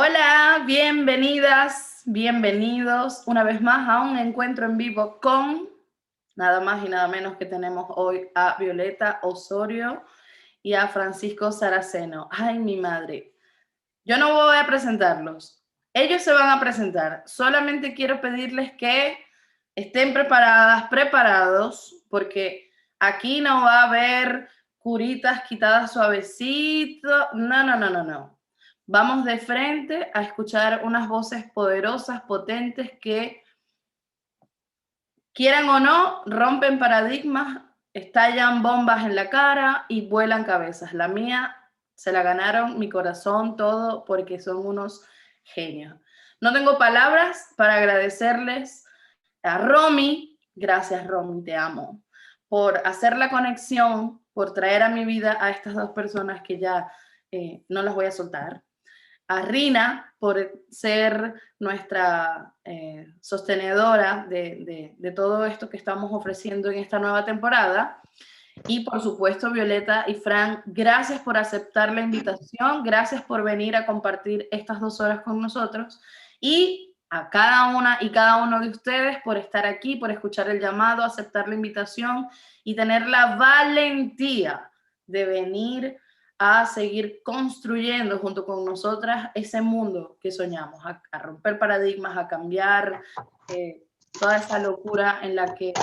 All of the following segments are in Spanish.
Hola, bienvenidas, bienvenidos una vez más a un encuentro en vivo con nada más y nada menos que tenemos hoy a Violeta Osorio y a Francisco Saraceno. Ay, mi madre. Yo no voy a presentarlos. Ellos se van a presentar. Solamente quiero pedirles que estén preparadas, preparados, porque aquí no va a haber curitas quitadas suavecito. No, no, no, no, no. Vamos de frente a escuchar unas voces poderosas, potentes, que quieran o no, rompen paradigmas, estallan bombas en la cara y vuelan cabezas. La mía se la ganaron, mi corazón, todo, porque son unos genios. No tengo palabras para agradecerles a Romy. Gracias, Romy, te amo, por hacer la conexión, por traer a mi vida a estas dos personas que ya no las voy a soltar. A Rina por ser nuestra sostenedora de todo esto que estamos ofreciendo en esta nueva temporada. Y por supuesto, Violeta y Fran, gracias por aceptar la invitación, gracias por venir a compartir estas 2 horas con nosotros. Y a cada una y cada uno de ustedes por estar aquí, por escuchar el llamado, aceptar la invitación y tener la valentía de venir a seguir construyendo junto con nosotras ese mundo que soñamos, a romper paradigmas, a cambiar toda esa locura en la que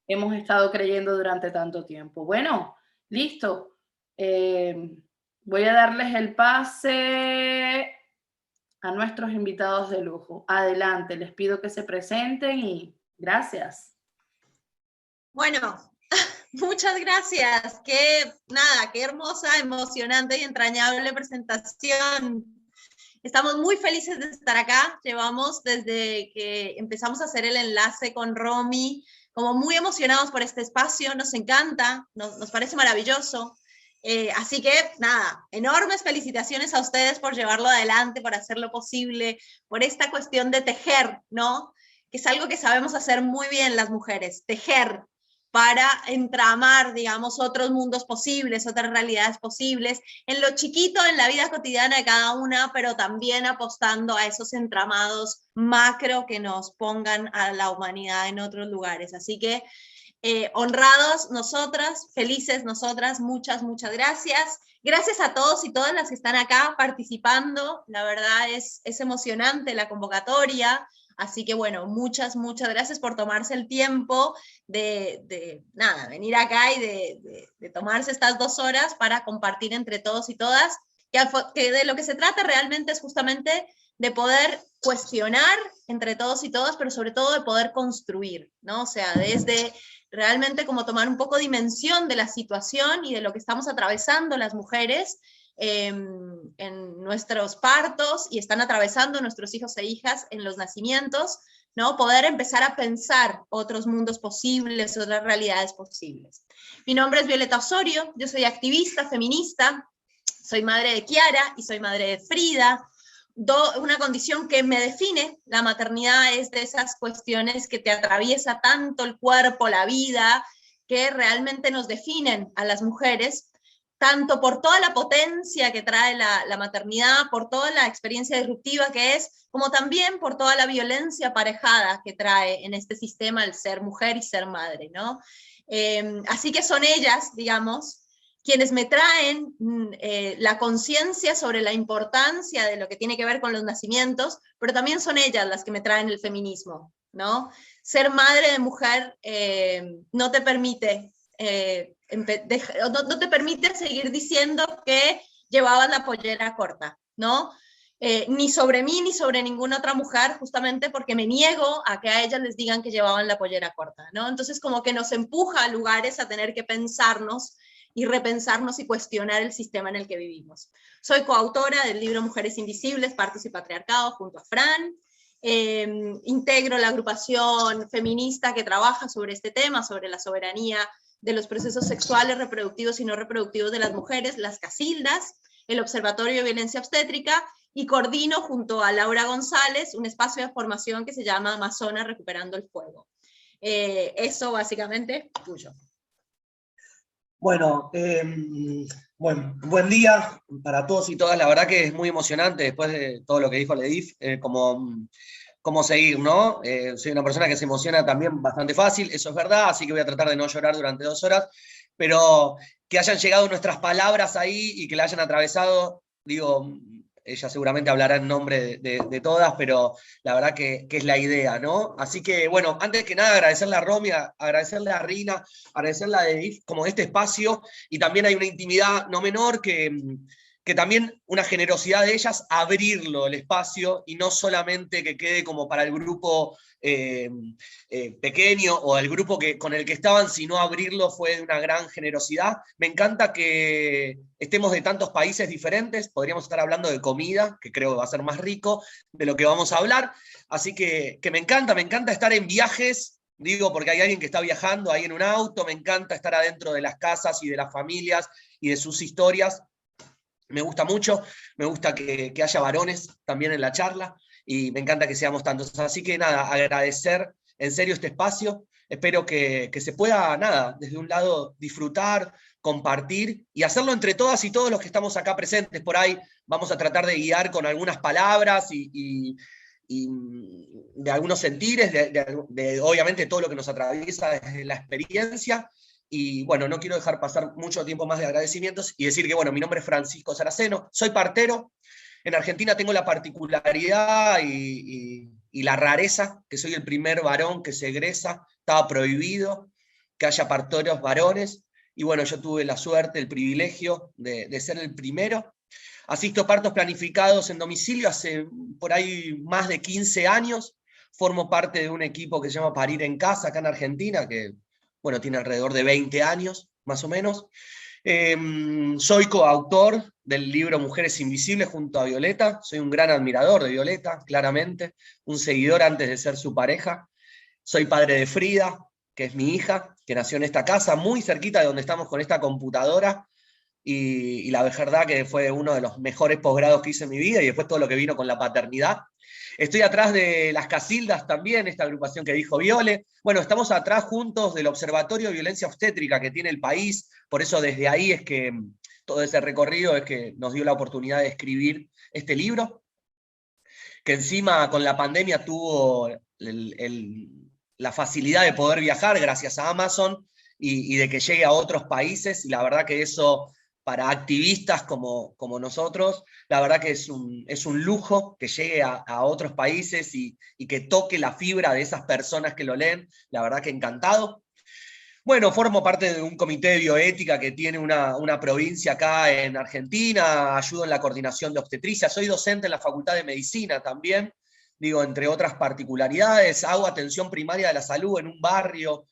hemos estado creyendo durante tanto tiempo. Bueno, listo. Voy a darles el pase a nuestros invitados de lujo. Adelante, les pido que se presenten y gracias. Bueno, muchas gracias. Qué hermosa, emocionante y entrañable presentación. Estamos muy felices de estar acá. Llevamos desde que empezamos a hacer el enlace con Romy, como muy emocionados por este espacio. Nos encanta, nos parece maravilloso. Así que nada, enormes felicitaciones a ustedes por llevarlo adelante, por hacerlo posible, por esta cuestión de tejer, ¿no? Que es algo que sabemos hacer muy bien las mujeres, tejer para entramar, digamos, otros mundos posibles, otras realidades posibles, en lo chiquito, en la vida cotidiana de cada una, pero también apostando a esos entramados macro que nos pongan a la humanidad en otros lugares. Así que honrados nosotras, felices nosotras, muchas gracias. Gracias a todos y todas las que están acá participando. La verdad es emocionante la convocatoria. Así que bueno, muchas gracias por tomarse el tiempo de venir acá y de tomarse estas 2 horas para compartir entre todos y todas, que de lo que se trata realmente es justamente de poder cuestionar entre todos y todas, pero sobre todo de poder construir, ¿no? O sea, desde realmente como tomar un poco dimensión de la situación y de lo que estamos atravesando las mujeres en nuestros partos y están atravesando nuestros hijos e hijas en los nacimientos, ¿no? Poder empezar a pensar otros mundos posibles, otras realidades posibles. Mi nombre es Violeta Osorio, yo soy activista, feminista, soy madre de Kiara y soy madre de Frida, una condición que me define. La maternidad es de esas cuestiones que te atraviesa tanto el cuerpo, la vida, que realmente nos definen a las mujeres, tanto por toda la potencia que trae la maternidad, por toda la experiencia disruptiva que es, como también por toda la violencia aparejada que trae en este sistema el ser mujer y ser madre, ¿no? Así que son ellas, digamos, quienes me traen la conciencia sobre la importancia de lo que tiene que ver con los nacimientos, pero también son ellas las que me traen el feminismo, ¿no? Ser madre de mujer no te permite no te permite seguir diciendo que llevabas la pollera corta, ¿no? Ni sobre mí ni sobre ninguna otra mujer, justamente porque me niego a que a ellas les digan que llevaban la pollera corta, ¿no? Entonces como que nos empuja a lugares a tener que pensarnos y repensarnos y cuestionar el sistema en el que vivimos. Soy coautora del libro Mujeres Invisibles, Partos y Patriarcado, junto a Fran. Integro la agrupación feminista que trabaja sobre este tema, sobre la soberanía de los procesos sexuales, reproductivos y no reproductivos de las mujeres, las Casildas, el Observatorio de Violencia Obstétrica, y coordino junto a Laura González un espacio de formación que se llama Amazonas Recuperando el Fuego. Eso básicamente tuyo. Bueno, buen día para todos y todas. La verdad que es muy emocionante después de todo lo que dijo Ledif, cómo seguir, ¿no? Soy una persona que se emociona también bastante fácil, eso es verdad, así que voy a tratar de no llorar durante 2 horas, pero que hayan llegado nuestras palabras ahí y que la hayan atravesado, digo, ella seguramente hablará en nombre de todas, pero la verdad que es la idea, ¿no? Así que, bueno, antes que nada agradecerle a Romy, agradecerle a Rina, agradecerle a Ledif como este espacio, y también hay una intimidad no menor que también una generosidad de ellas, abrirlo el espacio y no solamente que quede como para el grupo pequeño o el grupo con el que estaban, sino abrirlo fue de una gran generosidad. Me encanta que estemos de tantos países diferentes, podríamos estar hablando de comida, que creo que va a ser más rico de lo que vamos a hablar, así que me encanta estar en viajes. Digo, porque hay alguien que está viajando ahí en un auto, me encanta estar adentro de las casas y de las familias y de sus historias. Me gusta mucho, me gusta que haya varones también en la charla, y me encanta que seamos tantos. Así que nada, agradecer en serio este espacio, espero que se pueda, nada, desde un lado disfrutar, compartir y hacerlo entre todas y todos los que estamos acá presentes. Por ahí vamos a tratar de guiar con algunas palabras y de algunos sentires, de obviamente todo lo que nos atraviesa desde la experiencia. Y bueno, no quiero dejar pasar mucho tiempo más de agradecimientos y decir que, bueno, mi nombre es Francisco Saraceno, soy partero. En Argentina tengo la particularidad y la rareza que soy el primer varón que se egresa. Estaba prohibido que haya parteros varones, y bueno, yo tuve la suerte, el privilegio de ser el primero. Asisto a partos planificados en domicilio hace por ahí más de 15 años. Formo parte de un equipo que se llama Parir en Casa, acá en Argentina, que bueno, tiene alrededor de 20 años, más o menos. Soy coautor del libro Mujeres Invisibles junto a Violeta. Soy un gran admirador de Violeta, claramente. Un seguidor antes de ser su pareja. Soy padre de Frida, que es mi hija, que nació en esta casa, muy cerquita de donde estamos con esta computadora. Y la verdad que fue uno de los mejores posgrados que hice en mi vida, y después todo lo que vino con la paternidad. Estoy atrás de Las Casildas también, esta agrupación que dijo Viole. Bueno, estamos atrás juntos del Observatorio de Violencia Obstétrica que tiene el país, por eso desde ahí es que todo ese recorrido es que nos dio la oportunidad de escribir este libro, que encima con la pandemia tuvo la facilidad de poder viajar gracias a Amazon y de que llegue a otros países, y la verdad que eso, para activistas como nosotros, la verdad que es un lujo que llegue a otros países y que toque la fibra de esas personas que lo leen. La verdad que encantado. Bueno, formo parte de un comité de bioética que tiene una provincia acá en Argentina, ayudo en la coordinación de obstetricia, soy docente en la Facultad de Medicina también, digo, entre otras particularidades, hago atención primaria de la salud en un barrio,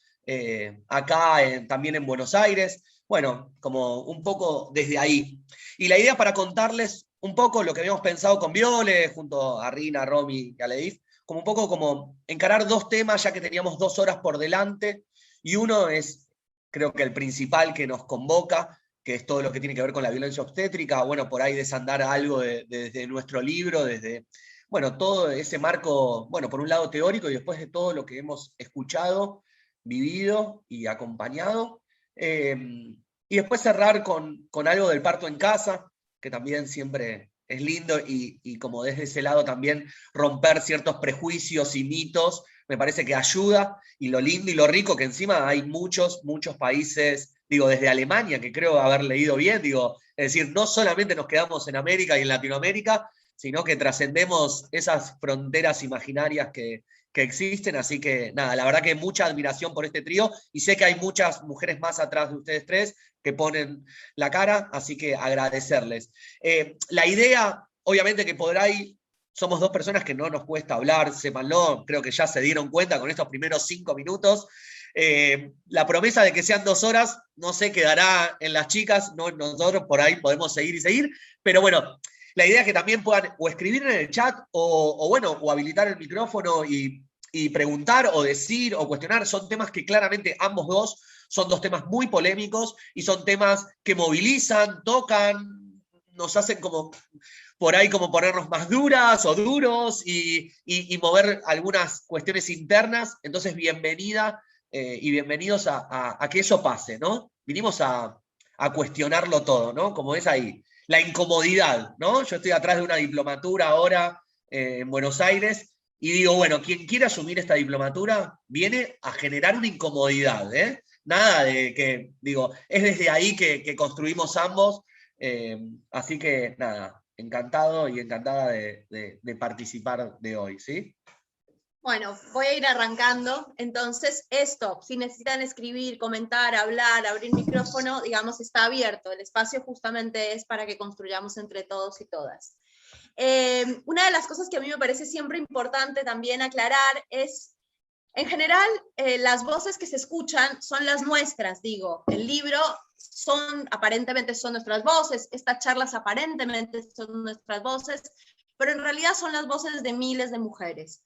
acá también en Buenos Aires. Bueno, como un poco desde ahí. Y la idea para contarles un poco lo que habíamos pensado con Viole, junto a Rina, Romy y a Ledif, como un poco como encarar 2 temas, ya que teníamos 2 horas por delante, y uno es, creo que el principal que nos convoca, que es todo lo que tiene que ver con la violencia obstétrica. Bueno, por ahí desandar algo desde nuestro libro, desde, bueno, todo ese marco, bueno, por un lado teórico, y después de todo lo que hemos escuchado, vivido y acompañado. Y después cerrar con algo del parto en casa, que también siempre es lindo, y como desde ese lado también romper ciertos prejuicios y mitos, me parece que ayuda, y lo lindo y lo rico que encima hay muchos países, digo, desde Alemania, que creo haber leído bien, digo, es decir, no solamente nos quedamos en América y en Latinoamérica, sino que trascendemos esas fronteras imaginarias que existen. Así que nada, la verdad que mucha admiración por este trío, y sé que hay muchas mujeres más atrás de ustedes 3 que ponen la cara, así que agradecerles. La idea, obviamente que por ahí somos 2 personas que no nos cuesta hablar, sépanlo, creo que ya se dieron cuenta con estos primeros 5 minutos. La promesa de que sean 2 horas no se quedará en las chicas, no, nosotros por ahí podemos seguir y seguir, pero bueno, la idea es que también puedan o escribir en el chat o habilitar el micrófono y preguntar o decir o cuestionar. Son temas que claramente ambos 2 son 2 temas muy polémicos, y son temas que movilizan, tocan, nos hacen como por ahí como ponernos más duras o duros y mover algunas cuestiones internas. Entonces, bienvenida y bienvenidos a que eso pase, ¿no? Vinimos a a cuestionarlo todo, ¿no? Como es ahí, la incomodidad, ¿no? Yo estoy atrás de una diplomatura ahora en Buenos Aires y digo, bueno, quien quiera asumir esta diplomatura viene a generar una incomodidad, ¿eh? Nada de que, digo, es desde ahí que construimos ambos, así que nada, encantado y encantada de participar de hoy, ¿sí? Bueno, voy a ir arrancando. Entonces, esto, si necesitan escribir, comentar, hablar, abrir micrófono, digamos, está abierto. El espacio justamente es para que construyamos entre todos y todas. Una de las cosas que a mí me parece siempre importante también aclarar es, en general, las voces que se escuchan son las nuestras, digo. El libro aparentemente son nuestras voces, estas charlas aparentemente son nuestras voces, pero en realidad son las voces de miles de mujeres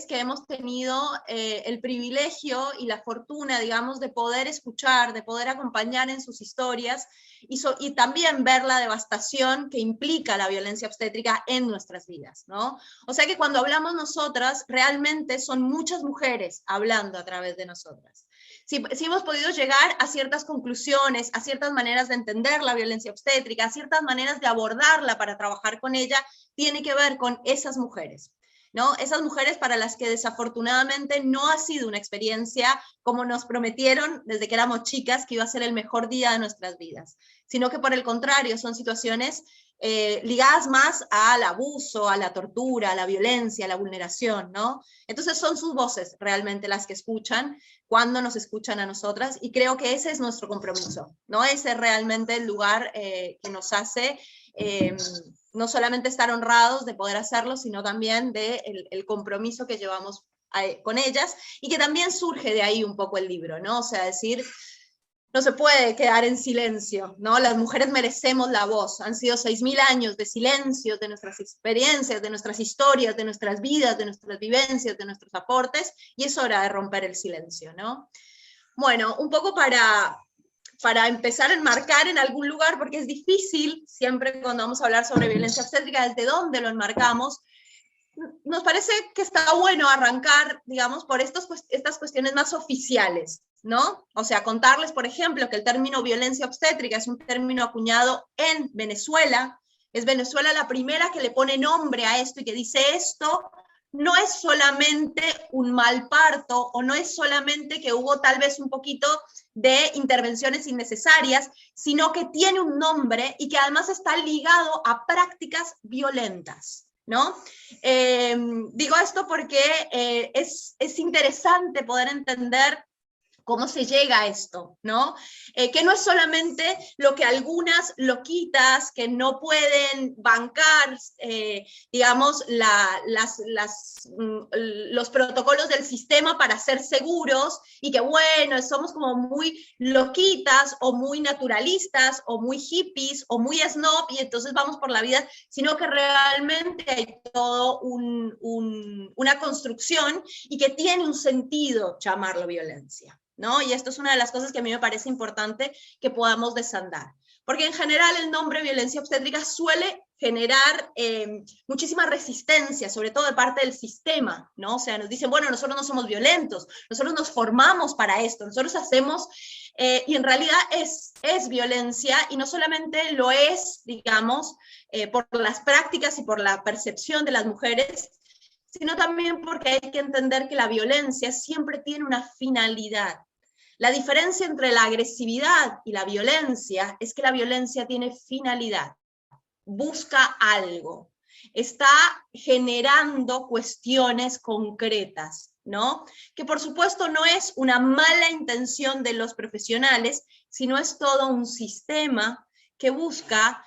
que hemos tenido el privilegio y la fortuna, digamos, de poder escuchar, de poder acompañar en sus historias y también ver la devastación que implica la violencia obstétrica en nuestras vidas, ¿no? O sea que cuando hablamos nosotras, realmente son muchas mujeres hablando a través de nosotras. Si hemos podido llegar a ciertas conclusiones, a ciertas maneras de entender la violencia obstétrica, a ciertas maneras de abordarla para trabajar con ella, tiene que ver con esas mujeres, ¿no? Esas mujeres para las que desafortunadamente no ha sido una experiencia como nos prometieron desde que éramos chicas, que iba a ser el mejor día de nuestras vidas, sino que por el contrario son situaciones ligadas más al abuso, a la tortura, a la violencia, a la vulneración, ¿no? Entonces son sus voces realmente las que escuchan cuando nos escuchan a nosotras, y creo que ese es nuestro compromiso, ¿no? Ese es realmente el lugar que nos hace no solamente estar honrados de poder hacerlo, sino también el compromiso que llevamos con ellas, y que también surge de ahí un poco el libro, ¿no? O sea, decir, no se puede quedar en silencio, ¿no? Las mujeres merecemos la voz. Han sido 6.000 años de silencio, de nuestras experiencias, de nuestras historias, de nuestras vidas, de nuestras vivencias, de nuestros aportes, y es hora de romper el silencio, ¿no? Bueno, un poco para empezar a enmarcar en algún lugar, porque es difícil, siempre cuando vamos a hablar sobre violencia obstétrica, desde dónde lo enmarcamos. Nos parece que está bueno arrancar, digamos, por estas cuestiones más oficiales, ¿no? O sea, contarles, por ejemplo, que el término violencia obstétrica es un término acuñado en Venezuela. Es Venezuela la primera que le pone nombre a esto y que dice esto no es solamente un mal parto, o no es solamente que hubo tal vez un poquito de intervenciones innecesarias, sino que tiene un nombre y que además está ligado a prácticas violentas, ¿no? Digo esto porque es interesante poder entender cómo se llega a esto, ¿no? Que no es solamente lo que algunas loquitas que no pueden bancar, digamos, los protocolos del sistema para ser seguros, y que bueno, somos como muy loquitas, o muy naturalistas, o muy hippies, o muy snob, y entonces vamos por la vida, sino que realmente hay todo una construcción, y que tiene un sentido llamarlo violencia, ¿no? Y esto es una de las cosas que a mí me parece importante que podamos desandar. Porque en general el nombre violencia obstétrica suele generar muchísima resistencia, sobre todo de parte del sistema, ¿no? O sea, nos dicen, bueno, nosotros no somos violentos, nosotros nos formamos para esto, nosotros hacemos, y en realidad es violencia, y no solamente lo es, digamos, por las prácticas y por la percepción de las mujeres, sino también porque hay que entender que la violencia siempre tiene una finalidad. La diferencia entre la agresividad y la violencia es que la violencia tiene finalidad, busca algo, está generando cuestiones concretas, ¿no? Que por supuesto no es una mala intención de los profesionales, sino es todo un sistema que busca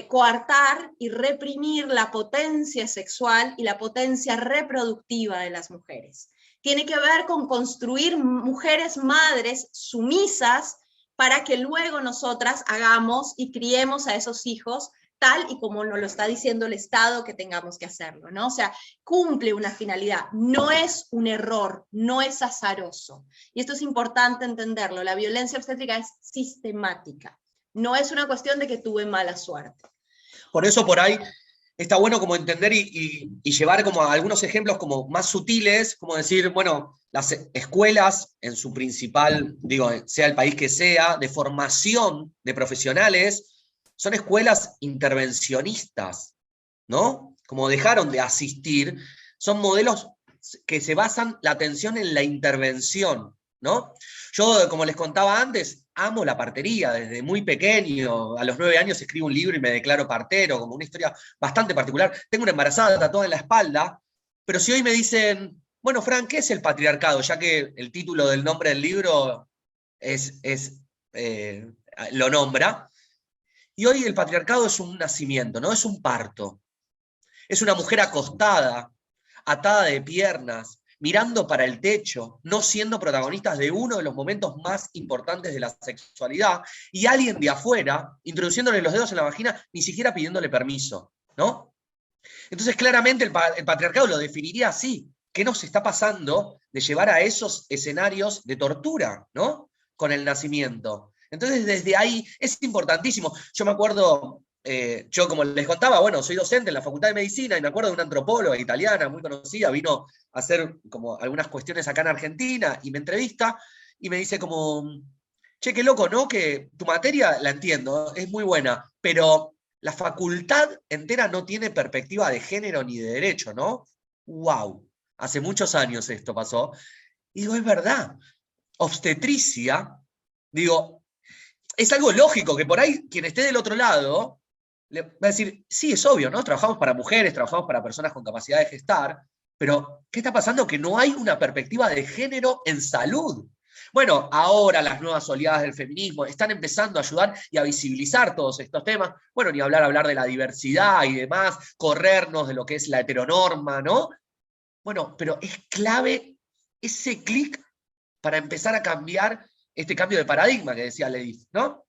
coartar y reprimir la potencia sexual y la potencia reproductiva de las mujeres. Tiene que ver con construir mujeres madres sumisas para que luego nosotras hagamos y criemos a esos hijos tal y como nos lo está diciendo el Estado que tengamos que hacerlo, ¿no? O sea, cumple una finalidad, no es un error, no es azaroso. Y esto es importante entenderlo, la violencia obstétrica es sistemática, no es una cuestión de que tuve mala suerte. Por eso por ahí está bueno como entender y llevar como a algunos ejemplos como más sutiles, como decir, bueno, las escuelas, en su principal, digo, sea el país que sea, de formación de profesionales, son escuelas intervencionistas, ¿no? Como dejaron de asistir, son modelos que se basan la atención en la intervención, ¿no? Yo, como les contaba antes, amo la partería desde muy pequeño. A los 9 años escribo un libro y me declaro partero, como una historia bastante particular. Tengo una embarazada tatuada en la espalda, pero si hoy me dicen, bueno, Fran, ¿qué es el patriarcado? Ya que el título del nombre del libro lo nombra. Y hoy el patriarcado es un nacimiento, ¿no? Es un parto. Es una mujer acostada, atada de piernas, mirando para el techo, no siendo protagonistas de uno de los momentos más importantes de la sexualidad, y alguien de afuera, introduciéndole los dedos en la vagina, ni siquiera pidiéndole permiso, ¿no? Entonces, claramente el patriarcado lo definiría así. ¿Qué nos está pasando de llevar a esos escenarios de tortura, ¿no? Con el nacimiento. Entonces, desde ahí es importantísimo. Yo me acuerdo, yo como les contaba, bueno, soy docente en la Facultad de Medicina y me acuerdo de una antropóloga italiana muy conocida, vino a hacer como algunas cuestiones acá en Argentina y me entrevista y me dice como, che, qué loco, ¿no? Que tu materia, la entiendo, es muy buena, pero la facultad entera no tiene perspectiva de género ni de derecho, ¿no? ¡Wow! Hace muchos años esto pasó. Y digo, es verdad. Obstetricia, digo, es algo lógico que por ahí quien esté del otro lado le va a decir, sí, es obvio, ¿no? Trabajamos para mujeres, trabajamos para personas con capacidad de gestar, pero ¿qué está pasando? Que no hay una perspectiva de género en salud. Bueno, ahora las nuevas oleadas del feminismo están empezando a ayudar y a visibilizar todos estos temas. Bueno, ni hablar de la diversidad y demás, corrernos de lo que es la heteronorma, ¿no? Bueno, pero es clave ese clic para empezar a cambiar este cambio de paradigma que decía Ledith, ¿no?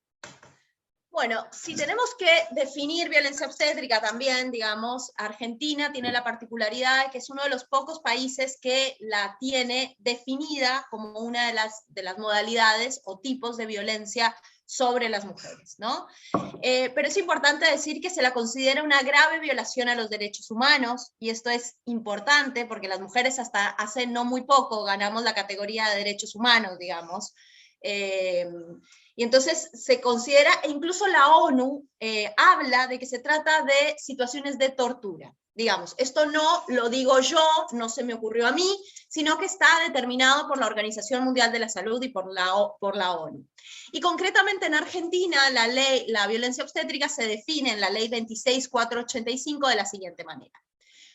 Bueno, si tenemos que definir violencia obstétrica también, digamos, Argentina tiene la particularidad de que es uno de los pocos países que la tiene definida como una de las modalidades o tipos de violencia sobre las mujeres, ¿no? Pero es importante decir que se la considera una grave violación a los derechos humanos, y esto es importante porque las mujeres hasta hace no muy poco ganamos la categoría de derechos humanos, digamos, y entonces se considera, e incluso la ONU habla de que se trata de situaciones de tortura. Digamos, esto no lo digo yo, no se me ocurrió a mí, sino que está determinado por la Organización Mundial de la Salud y por la ONU. Y concretamente en Argentina, la violencia obstétrica se define en la ley 26485 de la siguiente manera.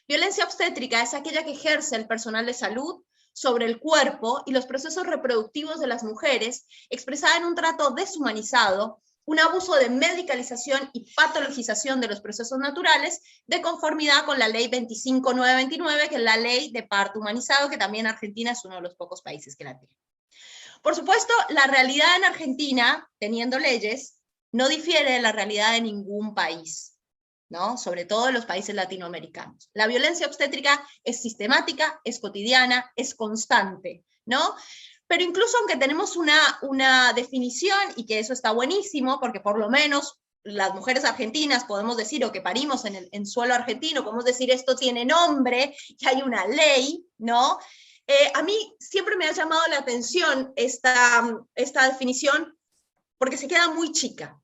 Violencia obstétrica es aquella que ejerce el personal de salud sobre el cuerpo y los procesos reproductivos de las mujeres, expresada en un trato deshumanizado, un abuso de medicalización y patologización de los procesos naturales, de conformidad con la ley 25929, que es la ley de parto humanizado, que también Argentina es uno de los pocos países que la tiene. Por supuesto, la realidad en Argentina, teniendo leyes, no difiere de la realidad de ningún país, ¿no? Sobre todo en los países latinoamericanos. La violencia obstétrica es sistemática, es cotidiana, es constante, ¿no? Pero incluso aunque tenemos una definición, y que eso está buenísimo, porque por lo menos las mujeres argentinas podemos decir, o que parimos en suelo argentino, podemos decir esto tiene nombre, y hay una ley, ¿no? A mí siempre me ha llamado la atención esta definición, porque se queda muy chica,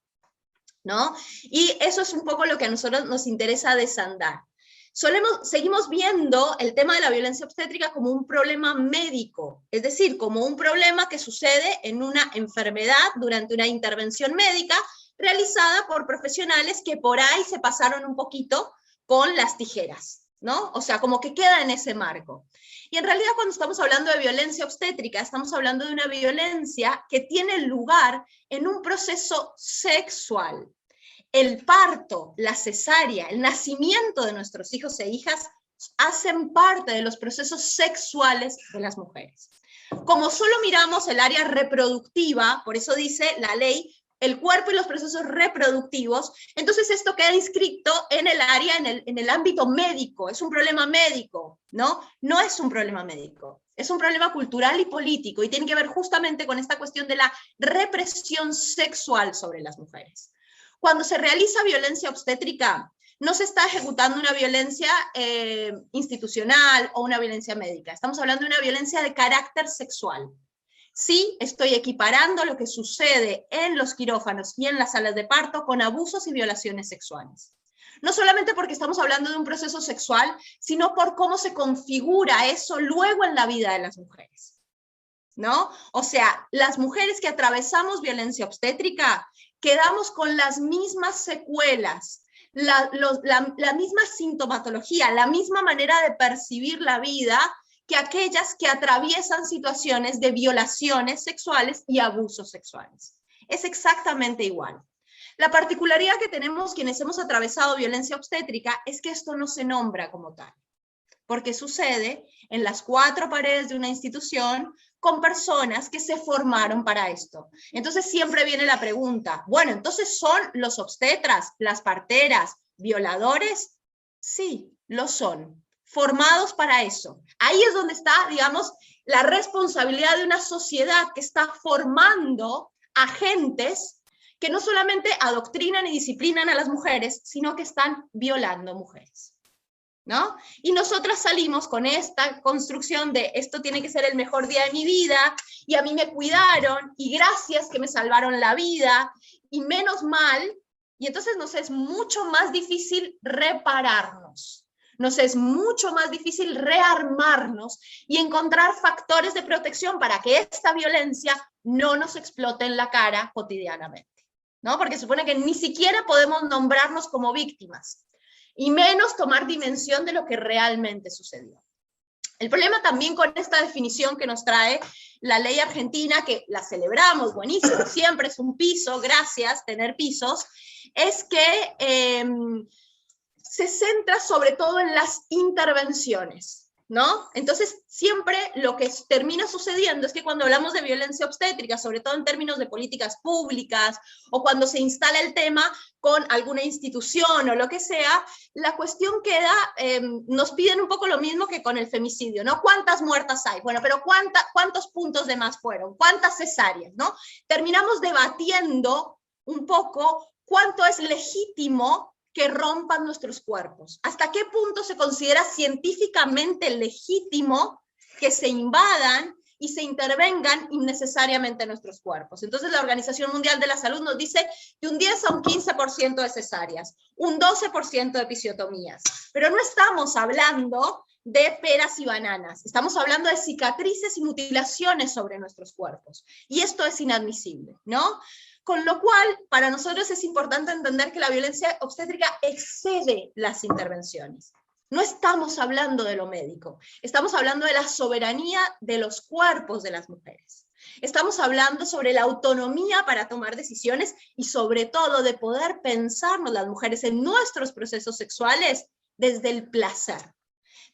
¿no? Y eso es un poco lo que a nosotros nos interesa desandar. Seguimos viendo el tema de la violencia obstétrica como un problema médico, es decir, como un problema que sucede en una enfermedad durante una intervención médica realizada por profesionales que por ahí se pasaron un poquito con las tijeras, ¿no? O sea, como que queda en ese marco. Y en realidad cuando estamos hablando de violencia obstétrica, estamos hablando de una violencia que tiene lugar en un proceso sexual. El parto, la cesárea, el nacimiento de nuestros hijos e hijas hacen parte de los procesos sexuales de las mujeres. Como solo miramos el área reproductiva, por eso dice la ley, el cuerpo y los procesos reproductivos, entonces esto queda inscrito en el área, en el ámbito médico, es un problema médico, ¿no? No es un problema médico, es un problema cultural y político, y tiene que ver justamente con esta cuestión de la represión sexual sobre las mujeres. Cuando se realiza violencia obstétrica, no se está ejecutando una violencia institucional o una violencia médica. Estamos hablando de una violencia de carácter sexual. Sí, estoy equiparando lo que sucede en los quirófanos y en las salas de parto con abusos y violaciones sexuales. No solamente porque estamos hablando de un proceso sexual, sino por cómo se configura eso luego en la vida de las mujeres, ¿no? O sea, las mujeres que atravesamos violencia obstétrica quedamos con las mismas secuelas, la misma sintomatología, la misma manera de percibir la vida que aquellas que atraviesan situaciones de violaciones sexuales y abusos sexuales. Es exactamente igual. La particularidad que tenemos quienes hemos atravesado violencia obstétrica es que esto no se nombra como tal, porque sucede en las cuatro paredes de una institución con personas que se formaron para esto. Entonces siempre viene la pregunta, bueno, entonces ¿son los obstetras, las parteras, violadores? Sí, lo son, formados para eso. Ahí es donde está, digamos, la responsabilidad de una sociedad que está formando agentes que no solamente adoctrinan y disciplinan a las mujeres, sino que están violando mujeres, ¿no? Y nosotras salimos con esta construcción de esto tiene que ser el mejor día de mi vida, y a mí me cuidaron, y gracias que me salvaron la vida, y menos mal, y entonces nos es mucho más difícil repararnos, nos es mucho más difícil rearmarnos y encontrar factores de protección para que esta violencia no nos explote en la cara cotidianamente, ¿no? Porque supone que ni siquiera podemos nombrarnos como víctimas, y menos tomar dimensión de lo que realmente sucedió. El problema también con esta definición que nos trae la ley argentina, que la celebramos, buenísimo, siempre es un piso, gracias, tener pisos, es que se centra sobre todo en las intervenciones, ¿no? Entonces, siempre lo que termina sucediendo es que cuando hablamos de violencia obstétrica, sobre todo en términos de políticas públicas, o cuando se instala el tema con alguna institución o lo que sea, la cuestión queda, nos piden un poco lo mismo que con el femicidio, ¿no? ¿Cuántas muertas hay? Bueno, pero ¿cuántos puntos de más fueron? ¿Cuántas cesáreas, no? Terminamos debatiendo un poco cuánto es legítimo que rompan nuestros cuerpos. ¿Hasta qué punto se considera científicamente legítimo que se invadan y se intervengan innecesariamente en nuestros cuerpos? Entonces la Organización Mundial de la Salud nos dice que un 10 a un 15% de cesáreas, un 12% de episiotomías, pero no estamos hablando de peras y bananas, estamos hablando de cicatrices y mutilaciones sobre nuestros cuerpos, y esto es inadmisible, ¿no? Con lo cual, para nosotros es importante entender que la violencia obstétrica excede las intervenciones. No estamos hablando de lo médico, estamos hablando de la soberanía de los cuerpos de las mujeres. Estamos hablando sobre la autonomía para tomar decisiones y sobre todo de poder pensarnos las mujeres en nuestros procesos sexuales desde el placer,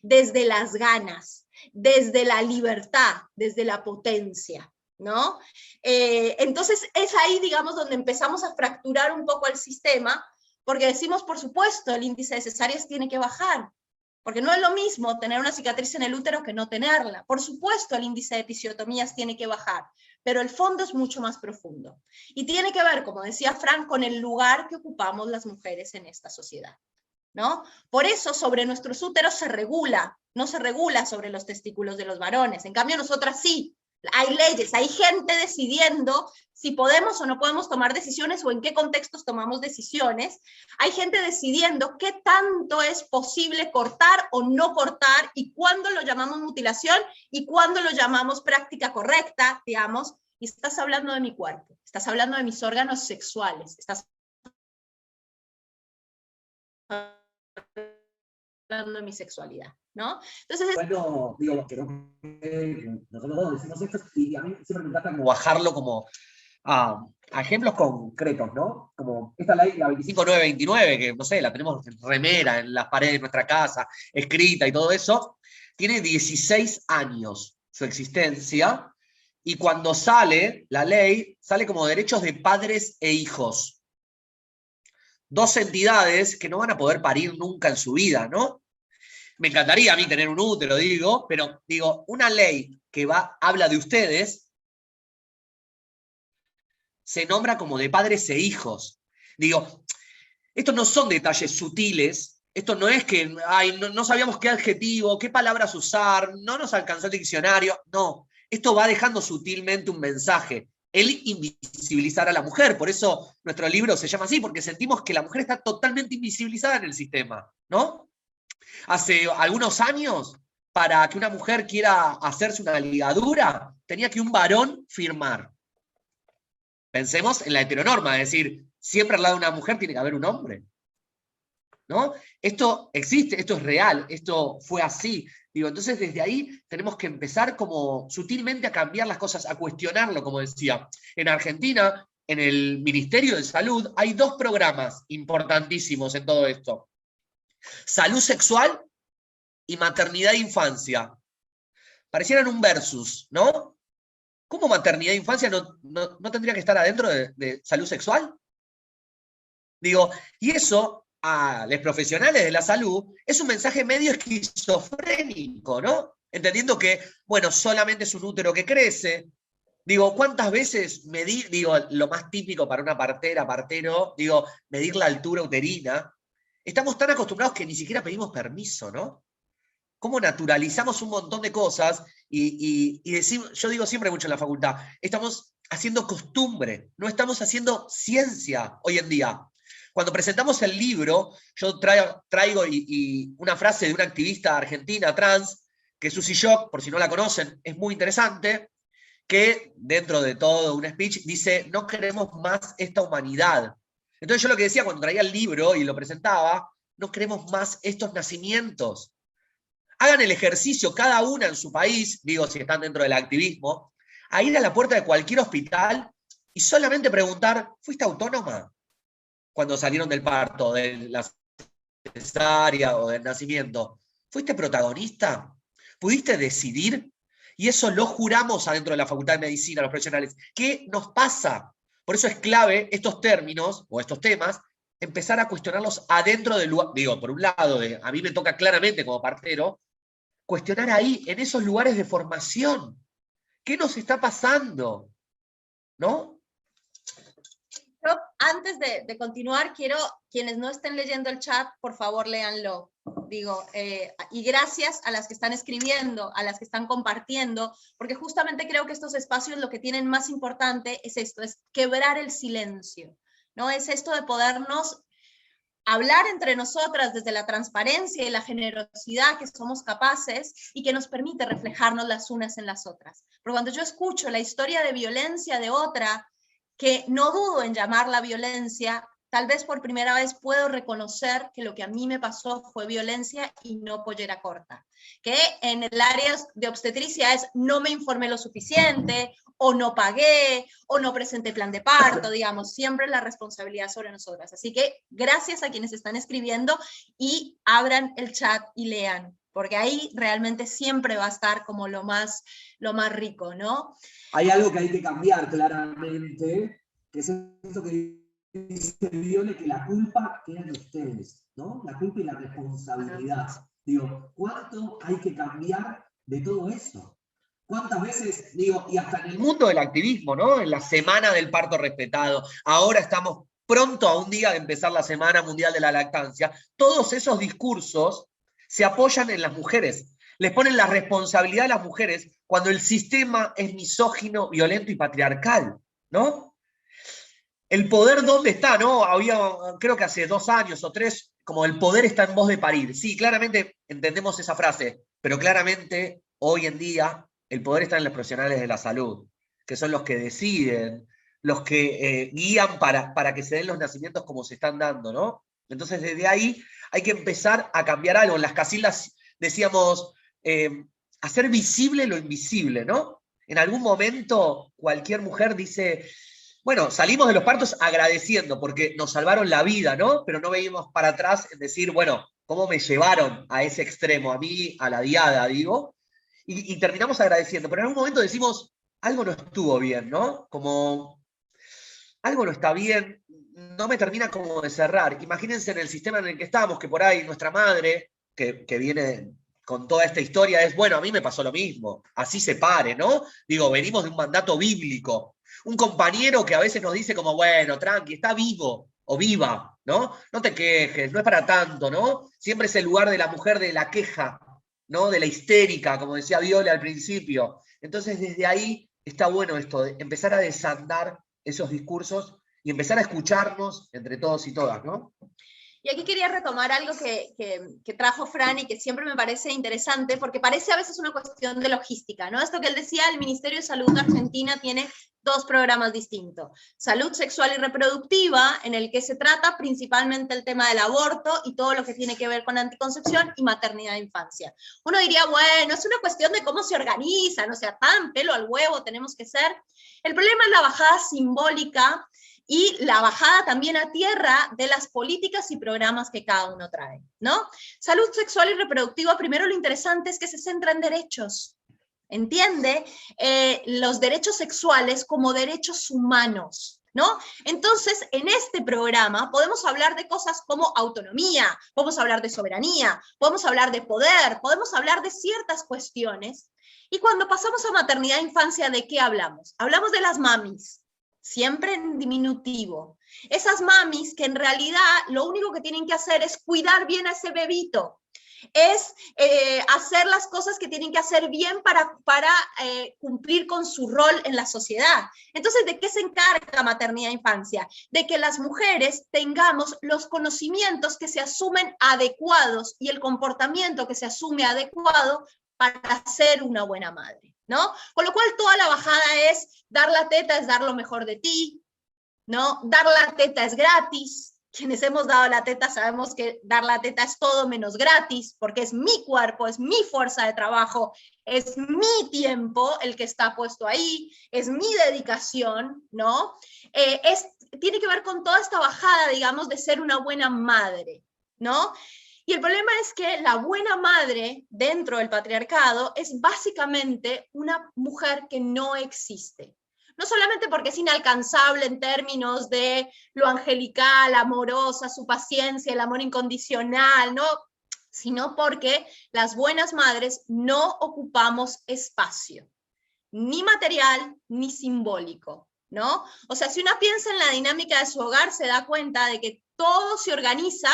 desde las ganas, desde la libertad, desde la potencia, ¿no? Entonces es ahí, digamos, donde empezamos a fracturar un poco el sistema, porque decimos, por supuesto, el índice de cesáreas tiene que bajar, porque no es lo mismo tener una cicatriz en el útero que no tenerla. Por supuesto, el índice de episiotomías tiene que bajar, pero el fondo es mucho más profundo. Y tiene que ver, como decía Frank, con el lugar que ocupamos las mujeres en esta sociedad, ¿no? Por eso sobre nuestros úteros se regula, no se regula sobre los testículos de los varones. En cambio, nosotras sí. Hay leyes, hay gente decidiendo si podemos o no podemos tomar decisiones o en qué contextos tomamos decisiones. Hay gente decidiendo qué tanto es posible cortar o no cortar y cuándo lo llamamos mutilación y cuándo lo llamamos práctica correcta, digamos. Y estás hablando de mi cuerpo, estás hablando de mis órganos sexuales, estás hablando de mi sexualidad, ¿no? Entonces, bueno, digo, nosotros dos decimos esto y a mí siempre me encanta como bajarlo como a ejemplos concretos, ¿no? Como esta ley, la 25929, que no sé, la tenemos en remera, en las paredes de nuestra casa, escrita y todo eso, tiene 16 años su existencia, y cuando sale la ley, sale como derechos de padres e hijos. Dos entidades que no van a poder parir nunca en su vida, ¿no? Me encantaría a mí tener un útero, digo, pero digo, una ley que habla de ustedes, se nombra como de padres e hijos. Digo, Estos no son detalles sutiles, esto no es que ay, no sabíamos qué adjetivo, qué palabras usar, no nos alcanzó el diccionario, no. Esto va dejando sutilmente un mensaje, el invisibilizar a la mujer. Por eso nuestro libro se llama así, porque sentimos que la mujer está totalmente invisibilizada en el sistema, ¿no? Hace algunos años, para que una mujer quiera hacerse una ligadura, tenía que un varón firmar. Pensemos en la heteronorma, es decir, siempre al lado de una mujer tiene que haber un hombre, ¿no? Esto existe, esto es real, esto fue así. Digo, entonces desde ahí tenemos que empezar como sutilmente a cambiar las cosas, a cuestionarlo, como decía. En Argentina, en el Ministerio de Salud, hay 2 programas importantísimos en todo esto. Salud sexual y maternidad e infancia. Parecieran un versus, ¿no? ¿Cómo maternidad e infancia no tendría que estar adentro de salud sexual? Digo, y eso a los profesionales de la salud es un mensaje medio esquizofrénico, ¿no? Entendiendo que, bueno, solamente es un útero que crece. Digo, ¿cuántas veces medir, digo, lo más típico para una partera, partero, digo, medir la altura uterina? Estamos tan acostumbrados que ni siquiera pedimos permiso, ¿no? Cómo naturalizamos un montón de cosas y decimos, yo digo siempre mucho en la facultad, estamos haciendo costumbre, no estamos haciendo ciencia hoy en día. Cuando presentamos el libro, yo traigo una frase de una activista argentina trans, que es Susie Shock, por si no la conocen, es muy interesante, que dentro de todo un speech dice, no queremos más esta humanidad. Entonces yo lo que decía cuando traía el libro y lo presentaba, no queremos más estos nacimientos. Hagan el ejercicio cada una en su país, digo si están dentro del activismo, a ir a la puerta de cualquier hospital y solamente preguntar, ¿fuiste autónoma cuando salieron del parto, de la cesárea o del nacimiento? ¿Fuiste protagonista? ¿Pudiste decidir? Y eso lo juramos adentro de la Facultad de Medicina, los profesionales. ¿Qué nos pasa? Por eso es clave estos términos o estos temas, empezar a cuestionarlos adentro del lugar. Digo, por un lado, a mí me toca claramente como partero, cuestionar ahí, en esos lugares de formación. ¿Qué nos está pasando? ¿No? Yo, antes de continuar, quiero, quienes no estén leyendo el chat, por favor, léanlo. Digo, y gracias a las que están escribiendo, a las que están compartiendo, porque justamente creo que estos espacios lo que tienen más importante es esto, es quebrar el silencio, ¿no? Es esto de podernos hablar entre nosotras desde la transparencia y la generosidad que somos capaces y que nos permite reflejarnos las unas en las otras. Pero cuando yo escucho la historia de violencia de otra, que no dudo en llamarla violencia, tal vez por primera vez puedo reconocer que lo que a mí me pasó fue violencia y no pollera corta. Que en el área de obstetricia es no me informé lo suficiente, o no pagué, o no presenté plan de parto, digamos, siempre la responsabilidad sobre nosotras. Así que gracias a quienes están escribiendo y abran el chat y lean, porque ahí realmente siempre va a estar como lo más rico, ¿no? Hay algo que hay que cambiar claramente, que es esto que dice Viole, que la culpa queda en ustedes, ¿no? La culpa y la responsabilidad. Digo, ¿cuánto hay que cambiar de todo eso? ¿Cuántas veces, digo, y hasta en el mundo del activismo, ¿no? En la semana del parto respetado, ahora estamos pronto a un día de empezar la Semana Mundial de la Lactancia, todos esos discursos se apoyan en las mujeres, les ponen la responsabilidad a las mujeres cuando el sistema es misógino, violento y patriarcal, ¿no? El poder, ¿dónde está? ¿No? Había, creo que hace 2 años o 3, como el poder está en vos de parir. Sí, claramente entendemos esa frase, pero claramente hoy en día el poder está en los profesionales de la salud, que son los que deciden, los que guían para que se den los nacimientos como se están dando, ¿no? Entonces desde ahí hay que empezar a cambiar algo. En las casildas decíamos, hacer visible lo invisible, ¿no? En algún momento cualquier mujer dice, bueno, salimos de los partos agradeciendo porque nos salvaron la vida, ¿no? Pero no veíamos para atrás en decir, bueno, ¿cómo me llevaron a ese extremo? A mí, a la diada, digo. Y terminamos agradeciendo, pero en algún momento decimos, algo no estuvo bien, ¿no? Como, algo no está bien, no me termina como de cerrar. Imagínense en el sistema en el que estamos, que por ahí nuestra madre, que viene con toda esta historia, es, bueno, a mí me pasó lo mismo, así se pare, ¿no? Digo, venimos de un mandato bíblico. Un compañero que a veces nos dice como, bueno, tranqui, está vivo. o viva, ¿no? No te quejes, no es para tanto, ¿no? Siempre es el lugar de la mujer de la queja, ¿no? De la histérica, como decía Viola al principio. Entonces, desde ahí está bueno esto, de empezar a desandar esos discursos y empezar a escucharnos entre todos y todas, ¿no? Y aquí quería retomar algo que trajo Fran y que siempre me parece interesante, porque parece a veces una cuestión de logística, ¿no? Esto que él decía, el Ministerio de Salud de Argentina tiene 2 programas distintos. Salud sexual y reproductiva, en el que se trata principalmente el tema del aborto y todo lo que tiene que ver con anticoncepción, y maternidad e infancia. Uno diría, bueno, es una cuestión de cómo se organizan, o sea, tan pelo al huevo tenemos que ser. El problema es la bajada simbólica y la bajada también a tierra de las políticas y programas que cada uno trae, ¿no? Salud sexual y reproductiva, primero lo interesante es que se centra en derechos, entiende los derechos sexuales como derechos humanos, ¿no? Entonces, en este programa podemos hablar de cosas como autonomía, podemos hablar de soberanía, podemos hablar de poder, podemos hablar de ciertas cuestiones, y cuando pasamos a maternidad e infancia, ¿de qué hablamos? Hablamos de las mamis, siempre en diminutivo. Esas mamis que en realidad lo único que tienen que hacer es cuidar bien a ese bebito, es hacer las cosas que tienen que hacer bien para cumplir con su rol en la sociedad. Entonces, ¿de qué se encarga maternidad e infancia? De que las mujeres tengamos los conocimientos que se asumen adecuados y el comportamiento que se asume adecuado para ser una buena madre, ¿no? Con lo cual toda la bajada es, dar la teta es dar lo mejor de ti, ¿no? Dar la teta es gratis. Quienes hemos dado la teta sabemos que dar la teta es todo menos gratis, porque es mi cuerpo, es mi fuerza de trabajo, es mi tiempo el que está puesto ahí, es mi dedicación, ¿no? Tiene que ver con toda esta bajada, digamos, de ser una buena madre, ¿no? Y el problema es que la buena madre dentro del patriarcado es básicamente una mujer que no existe. No solamente porque es inalcanzable en términos de lo angelical, amorosa, su paciencia, el amor incondicional, ¿no? Sino porque las buenas madres no ocupamos espacio, ni material ni simbólico, ¿no? O sea, si una piensa en la dinámica de su hogar, se da cuenta de que todo se organiza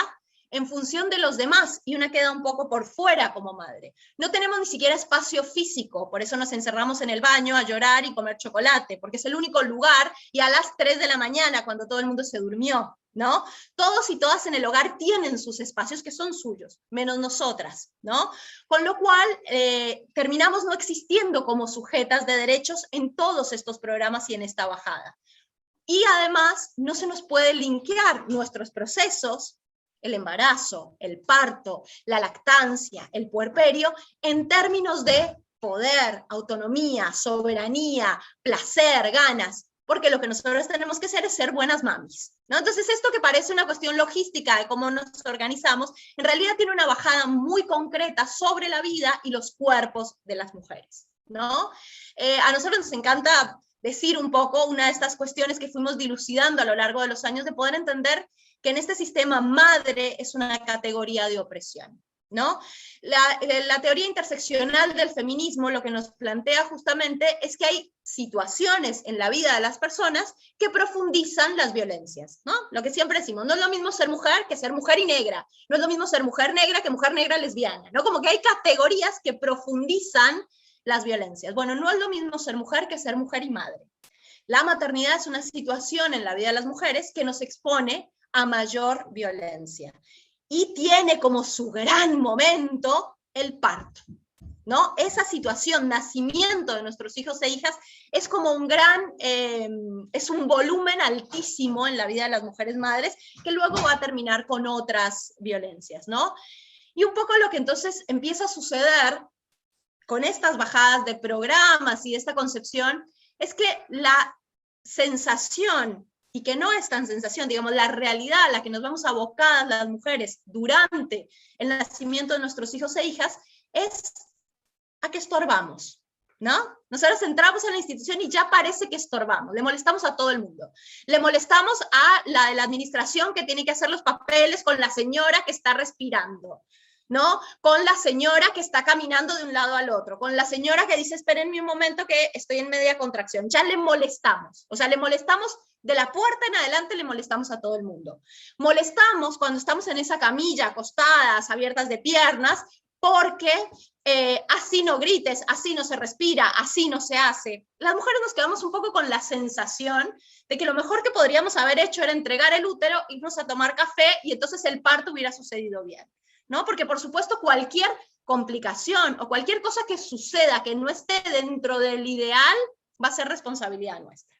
en función de los demás, y una queda un poco por fuera como madre. No tenemos ni siquiera espacio físico, por eso nos encerramos en el baño a llorar y comer chocolate, porque es el único lugar, y a las 3 de la mañana, cuando todo el mundo se durmió, ¿no? Todos y todas en el hogar tienen sus espacios que son suyos, menos nosotras, ¿no? Con lo cual, terminamos no existiendo como sujetas de derechos en todos estos programas y en esta bajada. Y además, no se nos puede linkear nuestros procesos, el embarazo, el parto, la lactancia, el puerperio, en términos de poder, autonomía, soberanía, placer, ganas, porque lo que nosotros tenemos que hacer es ser buenas mamis, ¿no? Entonces, esto que parece una cuestión logística de cómo nos organizamos, en realidad tiene una bajada muy concreta sobre la vida y los cuerpos de las mujeres, ¿no? A nosotros nos encanta decir un poco una de estas cuestiones que fuimos dilucidando a lo largo de los años, de poder entender que en este sistema madre es una categoría de opresión, ¿no? La teoría interseccional del feminismo lo que nos plantea justamente es que hay situaciones en la vida de las personas que profundizan las violencias, ¿no? Lo que siempre decimos, no es lo mismo ser mujer que ser mujer y negra, no es lo mismo ser mujer negra que mujer negra lesbiana, ¿no? Como que hay categorías que profundizan las violencias. Bueno, no es lo mismo ser mujer que ser mujer y madre. La maternidad es una situación en la vida de las mujeres que nos expone a mayor violencia. Y tiene como su gran momento el parto, ¿no? Esa situación, nacimiento de nuestros hijos e hijas, es como un gran, es un volumen altísimo en la vida de las mujeres madres, que luego va a terminar con otras violencias, ¿no? Y un poco lo que entonces empieza a suceder con estas bajadas de programas y de esta concepción, es que la sensación, y que no es tan sensación, digamos, la realidad a la que nos vamos abocadas las mujeres durante el nacimiento de nuestros hijos e hijas, es a que estorbamos, ¿no? Nosotros entramos en la institución y ya parece que estorbamos, le molestamos a todo el mundo. Le molestamos a la de la administración que tiene que hacer los papeles con la señora que está respirando, ¿no? Con la señora que está caminando de un lado al otro, con la señora que dice, espérenme un momento que estoy en media contracción. Ya le molestamos, o sea, le molestamos de la puerta en adelante, le molestamos a todo el mundo. Molestamos cuando estamos en esa camilla, acostadas, abiertas de piernas, porque así no grites, así no se respira, así no se hace. Las mujeres nos quedamos un poco con la sensación de que lo mejor que podríamos haber hecho era entregar el útero, irnos a tomar café y entonces el parto hubiera sucedido bien, ¿no? Porque por supuesto cualquier complicación o cualquier cosa que suceda que no esté dentro del ideal va a ser responsabilidad nuestra.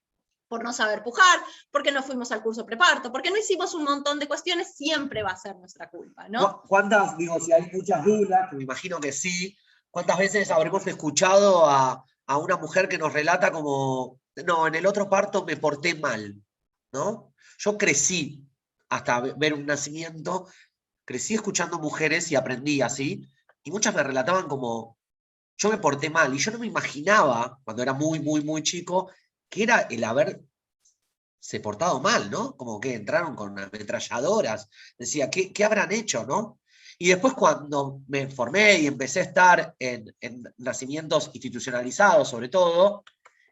Por no saber pujar, porque no fuimos al curso preparto, porque no hicimos un montón de cuestiones, siempre va a ser nuestra culpa, ¿no? ¿Cuántas, digo, si hay muchas dudas, Me imagino que sí, ¿cuántas veces habremos escuchado a una mujer que nos relata como, no, en el otro parto me porté mal, ¿no? Yo crecí, hasta ver un nacimiento, crecí escuchando mujeres y aprendí así, y muchas me relataban como, yo me porté mal, y yo no me imaginaba, cuando era muy, muy, muy chico, que era el haberse portado mal, ¿no? Como que entraron con ametralladoras, decía, ¿qué habrán hecho, no? Y después cuando me formé y empecé a estar en nacimientos institucionalizados, sobre todo,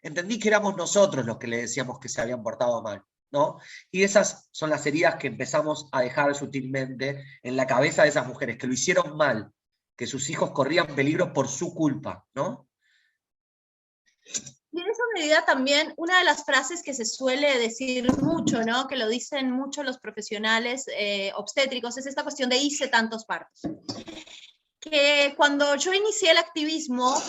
entendí que éramos nosotros los que le decíamos que se habían portado mal, ¿no? Y esas son las heridas que empezamos a dejar sutilmente en la cabeza de esas mujeres, que lo hicieron mal, que sus hijos corrían peligro por su culpa, ¿no? Y en esa medida también, una de las frases que se suele decir mucho, ¿no? Que lo dicen mucho los profesionales obstétricos, es esta cuestión de hice tantos partos. Que cuando yo inicié el activismo,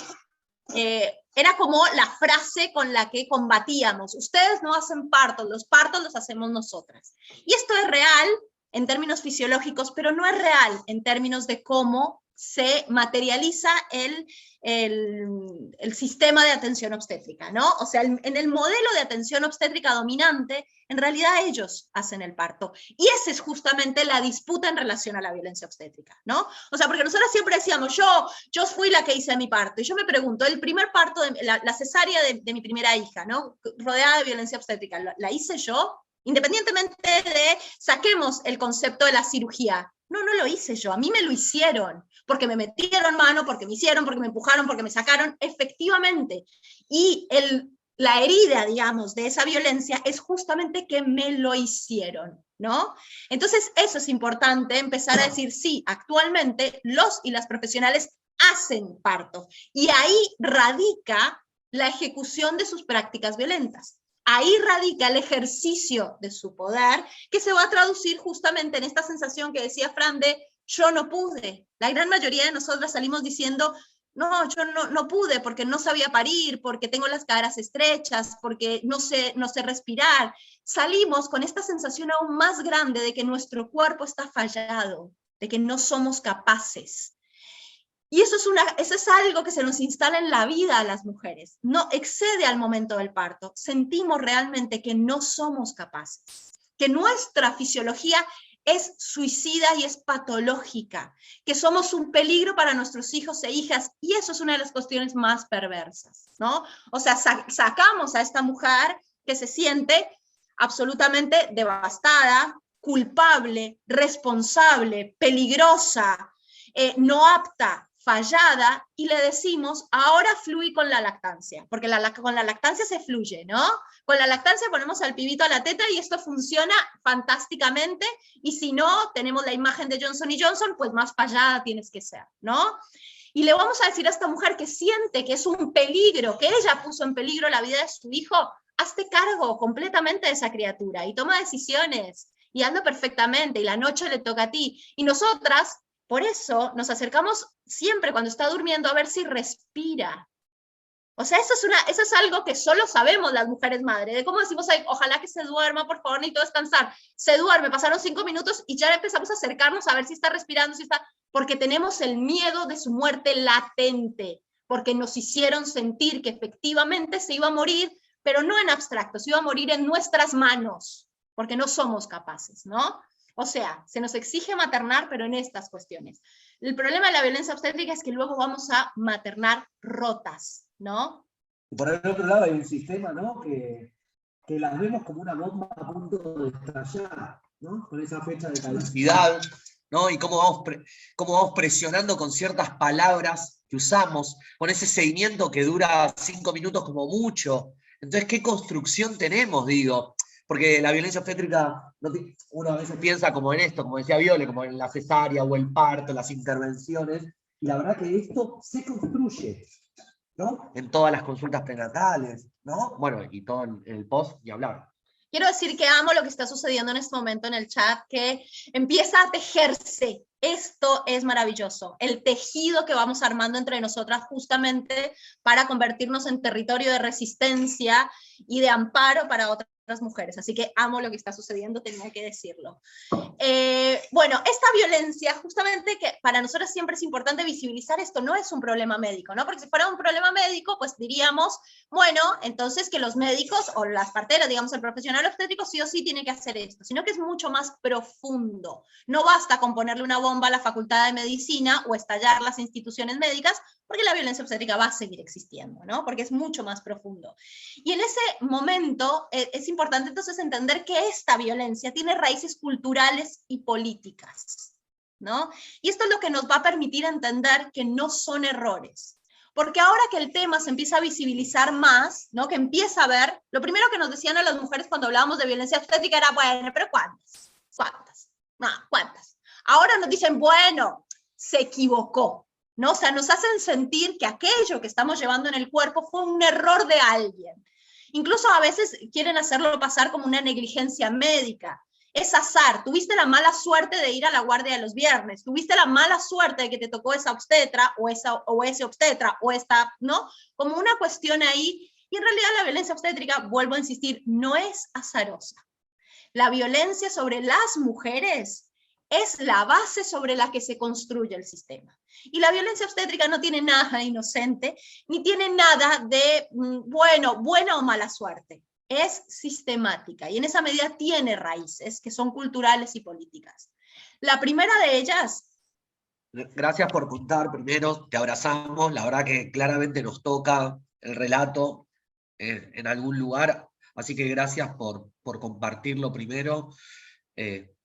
era como la frase con la que combatíamos. Ustedes no hacen partos los hacemos nosotras. Y esto es real en términos fisiológicos, pero no es real en términos de cómo se materializa el sistema de atención obstétrica, ¿no? O sea, en el modelo de atención obstétrica dominante, en realidad ellos hacen el parto. Y esa es justamente la disputa en relación a la violencia obstétrica, ¿no? O sea, porque nosotros siempre decíamos, yo fui la que hice mi parto, y yo me pregunto, el primer parto, la cesárea de mi primera hija, ¿no? Rodeada de violencia obstétrica, ¿la hice yo? Independientemente de, saquemos el concepto de la cirugía. No lo hice yo, a mí me lo hicieron, porque me metieron mano, porque me hicieron, porque me empujaron, porque me sacaron, efectivamente. Y la herida, digamos, de esa violencia es justamente que me lo hicieron, ¿no? Entonces eso es importante, empezar a decir, sí, actualmente los y las profesionales hacen parto, y ahí radica la ejecución de sus prácticas violentas. Ahí radica el ejercicio de su poder, que se va a traducir justamente en esta sensación que decía Fran de yo no pude. La gran mayoría de nosotras salimos diciendo, no, yo no pude porque no sabía parir, porque tengo las caderas estrechas, porque no sé respirar. Salimos con esta sensación aún más grande de que nuestro cuerpo está fallado, de que no somos capaces. Y eso es algo que se nos instala en la vida a las mujeres. No excede al momento del parto. Sentimos realmente que no somos capaces, que nuestra fisiología es suicida y es patológica, que somos un peligro para nuestros hijos e hijas, y eso es una de las cuestiones más perversas, ¿no? O sea, sacamos a esta mujer que se siente absolutamente devastada, culpable, responsable, peligrosa, no apta, fallada, y le decimos, ahora fluye con la lactancia, porque con la lactancia se fluye, ¿no? Con la lactancia ponemos al pibito a la teta y esto funciona fantásticamente, y si no, tenemos la imagen de Johnson & Johnson, pues más fallada tienes que ser, ¿no? Y le vamos a decir a esta mujer que siente que es un peligro, que ella puso en peligro la vida de su hijo, hazte cargo completamente de esa criatura, y toma decisiones, y anda perfectamente, y la noche le toca a ti, y nosotras, por eso nos acercamos siempre cuando está durmiendo a ver si respira. O sea, eso es algo que solo sabemos las mujeres madres, de cómo decimos, ojalá que se duerma, por favor, necesito descansar. Se duerme, pasaron 5 minutos y ya empezamos a acercarnos a ver si está respirando, porque tenemos el miedo de su muerte latente, porque nos hicieron sentir que efectivamente se iba a morir, pero no en abstracto, se iba a morir en nuestras manos, porque no somos capaces, ¿no? O sea, se nos exige maternar, pero en estas cuestiones. El problema de la violencia obstétrica es que luego vamos a maternar rotas, ¿no? Y por el otro lado hay un sistema, ¿no? Que las vemos como una bomba a punto de estallar, ¿no? Con esa fecha de caducidad. ¿no? Y cómo vamos presionando con ciertas palabras que usamos, con ese seguimiento que dura 5 minutos como mucho. Entonces, ¿qué construcción tenemos, digo? Porque la violencia obstétrica, uno a veces piensa como en esto, como decía Viole, como en la cesárea o el parto, las intervenciones, y la verdad que esto se construye, ¿no? En todas las consultas prenatales, ¿no? Bueno, y todo en el post, y hablar. Quiero decir que amo lo que está sucediendo en este momento en el chat, que empieza a tejerse. Esto es maravilloso. El tejido que vamos armando entre nosotras justamente para convertirnos en territorio de resistencia y de amparo para otras mujeres. Así que amo lo que está sucediendo, tenía que decirlo. Bueno, esta violencia, justamente que para nosotros siempre es importante visibilizar esto, no es un problema médico, ¿no? Porque si fuera un problema médico, pues diríamos, bueno, entonces que los médicos o las parteras, digamos el profesional obstétrico sí o sí tiene que hacer esto, sino que es mucho más profundo. No basta con ponerle una bomba a la facultad de medicina o estallar las instituciones médicas, porque la violencia obstétrica va a seguir existiendo, ¿no? Porque es mucho más profundo. Y en ese momento es importante entonces entender que esta violencia tiene raíces culturales y políticas, ¿no? Y esto es lo que nos va a permitir entender que no son errores. Porque ahora que el tema se empieza a visibilizar más, ¿no? Que empieza a ver, lo primero que nos decían a las mujeres cuando hablábamos de violencia obstétrica era, bueno, pero ¿cuántas? ¿Cuántas? No, ¿cuántas? Ahora nos dicen, bueno, se equivocó, ¿no? O sea, nos hacen sentir que aquello que estamos llevando en el cuerpo fue un error de alguien. Incluso a veces quieren hacerlo pasar como una negligencia médica. Es azar, tuviste la mala suerte de ir a la guardia de los viernes, tuviste la mala suerte de que te tocó esa obstetra o ese obstetra o esta, ¿no? Como una cuestión ahí, y en realidad la violencia obstétrica, vuelvo a insistir, no es azarosa. La violencia sobre las mujeres es la base sobre la que se construye el sistema. Y la violencia obstétrica no tiene nada de inocente, ni tiene nada de, buena o mala suerte. Es sistemática, y en esa medida tiene raíces que son culturales y políticas. La primera de ellas... Gracias por contar, primero, te abrazamos, la verdad que claramente nos toca el relato en algún lugar, así que gracias por compartirlo primero.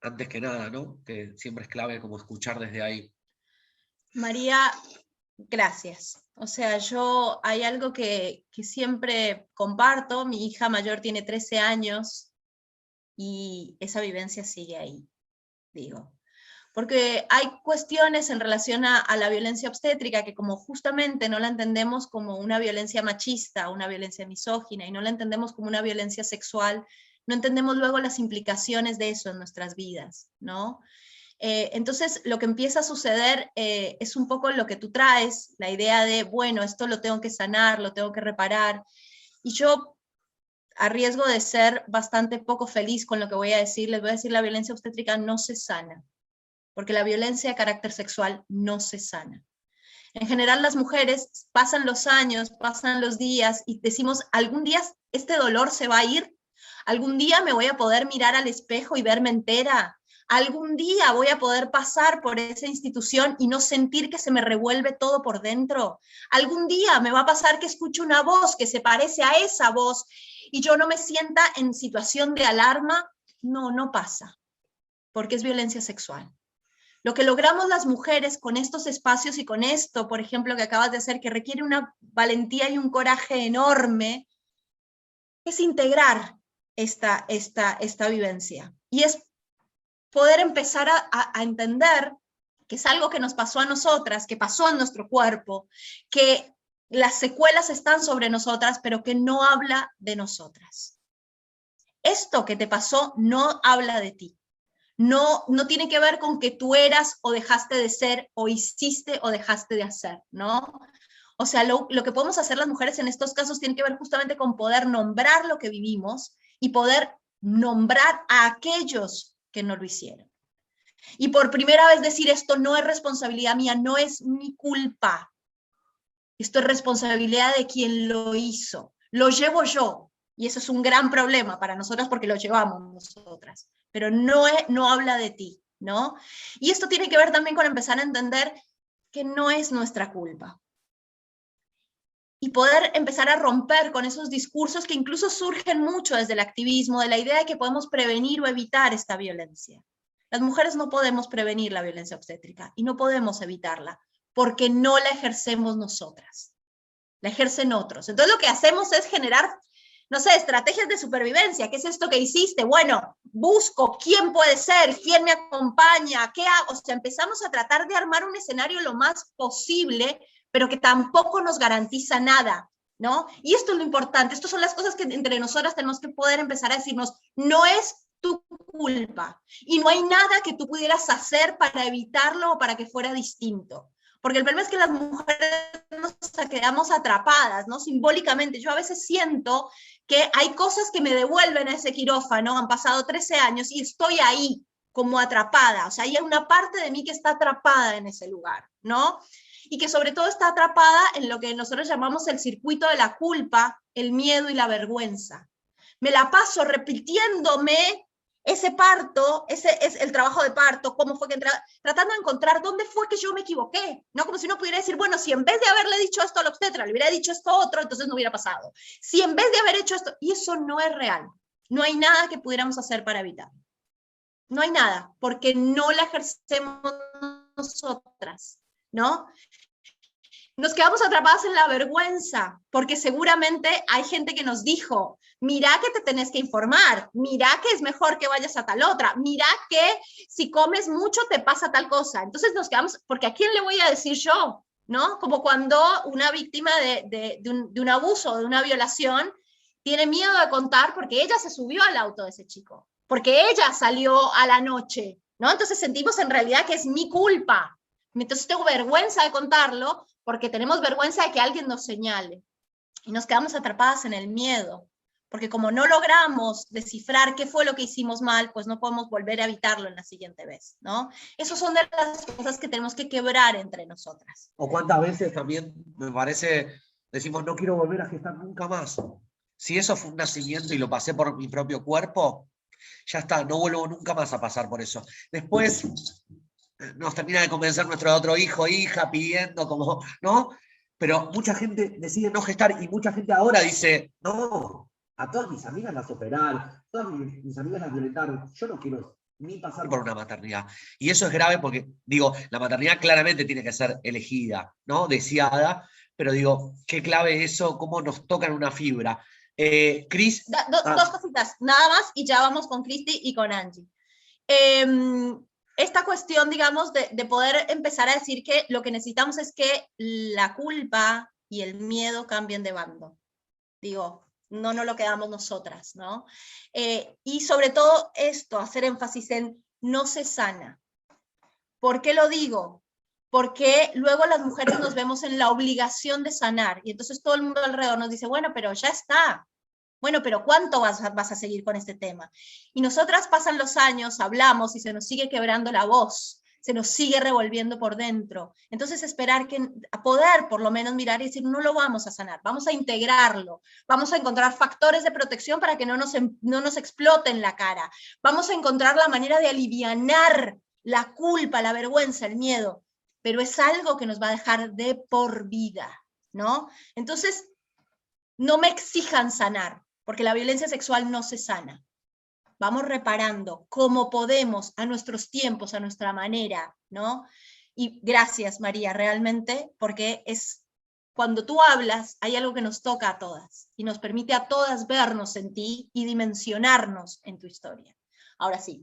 Antes que nada, ¿no? Que siempre es clave como escuchar desde ahí. María, gracias. O sea, hay algo que siempre comparto, mi hija mayor tiene 13 años y esa vivencia sigue ahí, digo. Porque hay cuestiones en relación a la violencia obstétrica que como justamente no la entendemos como una violencia machista, una violencia misógina, y no la entendemos como una violencia sexual, no entendemos luego las implicaciones de eso en nuestras vidas, ¿no? Entonces, lo que empieza a suceder es un poco lo que tú traes, la idea de, bueno, esto lo tengo que sanar, lo tengo que reparar, y yo, a riesgo de ser bastante poco feliz con lo que voy a decir, les voy a decir, la violencia obstétrica no se sana, porque la violencia de carácter sexual no se sana. En general, las mujeres pasan los años, pasan los días, y decimos, algún día este dolor se va a ir, algún día me voy a poder mirar al espejo y verme entera, algún día voy a poder pasar por esa institución y no sentir que se me revuelve todo por dentro, algún día me va a pasar que escucho una voz que se parece a esa voz y yo no me sienta en situación de alarma. No, no pasa, porque es violencia sexual. Lo que logramos las mujeres con estos espacios y con esto, por ejemplo, que acabas de hacer, que requiere una valentía y un coraje enorme, es integrar esta vivencia. Y es poder empezar a entender que es algo que nos pasó a nosotras, que pasó en nuestro cuerpo, que las secuelas están sobre nosotras, pero que no habla de nosotras. Esto que te pasó no habla de ti. No tiene que ver con que tú eras o dejaste de ser, o hiciste o dejaste de hacer, ¿no? O sea, lo que podemos hacer las mujeres en estos casos tiene que ver justamente con poder nombrar lo que vivimos y poder nombrar a aquellos que no lo hicieron. Y por primera vez decir, esto no es responsabilidad mía, no es mi culpa. Esto es responsabilidad de quien lo hizo. Lo llevo yo. Y eso es un gran problema para nosotras porque lo llevamos nosotras. Pero no habla de ti, ¿no? Y esto tiene que ver también con empezar a entender que no es nuestra culpa. Y poder empezar a romper con esos discursos que incluso surgen mucho desde el activismo, de la idea de que podemos prevenir o evitar esta violencia. Las mujeres no podemos prevenir la violencia obstétrica y no podemos evitarla porque no la ejercemos nosotras, la ejercen otros. Entonces lo que hacemos es generar, no sé, estrategias de supervivencia. ¿Qué es esto que hiciste? Bueno, busco quién puede ser, quién me acompaña, qué hago. O sea, empezamos a tratar de armar un escenario lo más posible, pero que tampoco nos garantiza nada, ¿no? Y esto es lo importante, estas son las cosas que entre nosotras tenemos que poder empezar a decirnos, no es tu culpa y no hay nada que tú pudieras hacer para evitarlo o para que fuera distinto. Porque el problema es que las mujeres nos quedamos atrapadas, ¿no? Simbólicamente. Yo a veces siento que hay cosas que me devuelven a ese quirófano, han pasado 13 años y estoy ahí como atrapada. O sea, hay una parte de mí que está atrapada en ese lugar, ¿no? Y que sobre todo está atrapada en lo que nosotros llamamos el circuito de la culpa, el miedo y la vergüenza. Me la paso repitiéndome ese parto, ese es el trabajo de parto, cómo fue que tratando de encontrar dónde fue que yo me equivoqué, ¿no? Como si uno pudiera decir, bueno, si en vez de haberle dicho esto al obstetra, le hubiera dicho esto otro, entonces no hubiera pasado. Si en vez de haber hecho esto, y eso no es real, no hay nada que pudiéramos hacer para evitarlo. No hay nada, porque no la ejercemos nosotras, ¿no? Nos quedamos atrapadas en la vergüenza, porque seguramente hay gente que nos dijo, mira que te tenés que informar, mira que es mejor que vayas a tal otra, mira que si comes mucho te pasa tal cosa. Entonces nos quedamos, porque ¿a quién le voy a decir yo? ¿No? Como cuando una víctima de un abuso, de una violación, tiene miedo de contar porque ella se subió al auto de ese chico, porque ella salió a la noche, ¿no? Entonces sentimos en realidad que es mi culpa. Entonces tengo vergüenza de contarlo porque tenemos vergüenza de que alguien nos señale. Y nos quedamos atrapadas en el miedo, porque como no logramos descifrar qué fue lo que hicimos mal, pues no podemos volver a evitarlo en la siguiente vez, ¿no? Esas son de las cosas que tenemos que quebrar entre nosotras. O cuántas veces también, me parece, decimos, no quiero volver a gestar nunca más. Si eso fue un nacimiento y lo pasé por mi propio cuerpo, ya está, no vuelvo nunca más a pasar por eso. Después nos termina de convencer nuestro otro hijo, hija, pidiendo como, ¿no? Pero mucha gente decide no gestar y mucha gente ahora dice, No, a todas mis amigas las operaron, todas mis amigas las violentaron. Yo no quiero ni pasar por una maternidad. Y eso es grave porque, digo, la maternidad claramente tiene que ser elegida, ¿no? Deseada, pero digo, qué clave eso, cómo nos tocan una fibra. Cris. Dos cositas, nada más, y ya vamos con Cristi y con Angie. Esta cuestión, digamos, de poder empezar a decir que lo que necesitamos es que la culpa y el miedo cambien de bando. Digo, no lo quedamos nosotras, ¿no? Y sobre todo esto, hacer énfasis en no se sana. ¿Por qué lo digo? Porque luego las mujeres nos vemos en la obligación de sanar, y entonces todo el mundo alrededor nos dice, bueno, pero ya está. Bueno, pero ¿cuánto vas a seguir con este tema? Y nosotras pasan los años, hablamos y se nos sigue quebrando la voz, se nos sigue revolviendo por dentro. Entonces esperar a poder por lo menos mirar y decir, no lo vamos a sanar, vamos a integrarlo, vamos a encontrar factores de protección para que no nos explote en la cara, vamos a encontrar la manera de alivianar la culpa, la vergüenza, el miedo, pero es algo que nos va a dejar de por vida, ¿no? Entonces, no me exijan sanar, porque la violencia sexual no se sana. Vamos reparando como podemos, a nuestros tiempos, a nuestra manera, ¿no? Y gracias, María, realmente, porque es cuando tú hablas, hay algo que nos toca a todas, y nos permite a todas vernos en ti y dimensionarnos en tu historia. Ahora sí,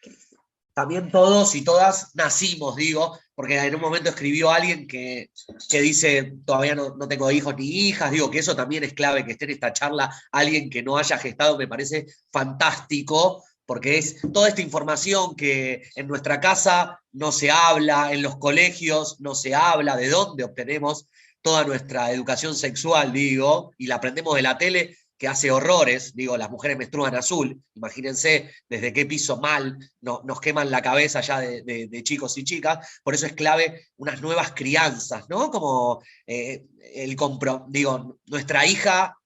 Cristi. También todos y todas nacimos, digo, porque en un momento escribió alguien que dice, todavía no tengo hijos ni hijas, digo que eso también es clave, que esté en esta charla alguien que no haya gestado, me parece fantástico, porque es toda esta información que en nuestra casa no se habla, en los colegios no se habla, de dónde obtenemos toda nuestra educación sexual, digo, y la aprendemos de la tele, que hace horrores, digo, las mujeres menstruan azul, imagínense desde qué piso mal nos queman la cabeza ya de chicos y chicas, por eso es clave unas nuevas crianzas, ¿no? Como digo, nuestra hija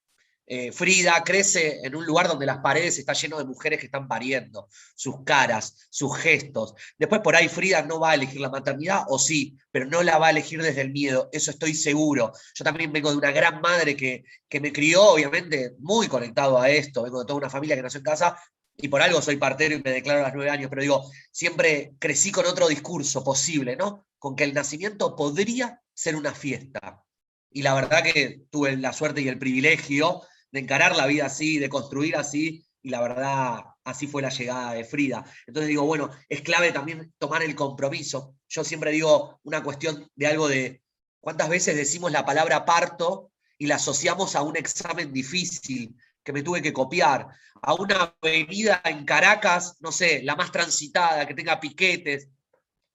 Frida crece en un lugar donde las paredes están llenas de mujeres que están pariendo, sus caras, sus gestos. Después por ahí Frida no va a elegir la maternidad, o sí, pero no la va a elegir desde el miedo, eso estoy seguro. Yo también vengo de una gran madre que me crió, obviamente, muy conectado a esto, vengo de toda una familia que nació en casa, y por algo soy partero y me declaro a los 9 años, pero digo, siempre crecí con otro discurso posible, ¿no? Con que el nacimiento podría ser una fiesta. Y la verdad que tuve la suerte y el privilegio de encarar la vida así, de construir así, y la verdad, así fue la llegada de Frida. Entonces digo, bueno, es clave también tomar el compromiso. Yo siempre digo una cuestión de algo de, ¿cuántas veces decimos la palabra parto y la asociamos a un examen difícil que me tuve que copiar, a una avenida en Caracas, no sé, la más transitada, que tenga piquetes?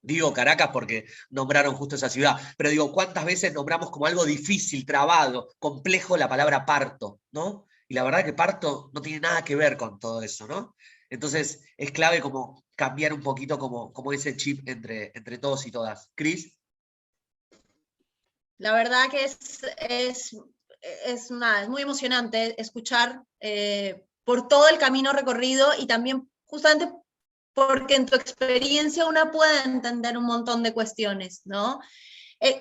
Digo Caracas porque nombraron justo esa ciudad, pero digo, ¿cuántas veces nombramos como algo difícil, trabado, complejo la palabra parto, ¿no? Y la verdad que parto no tiene nada que ver con todo eso, ¿no? Entonces es clave como cambiar un poquito como ese chip entre todos y todas. Cris. La verdad que es muy emocionante escuchar por todo el camino recorrido y también justamente porque en tu experiencia uno puede entender un montón de cuestiones, ¿no?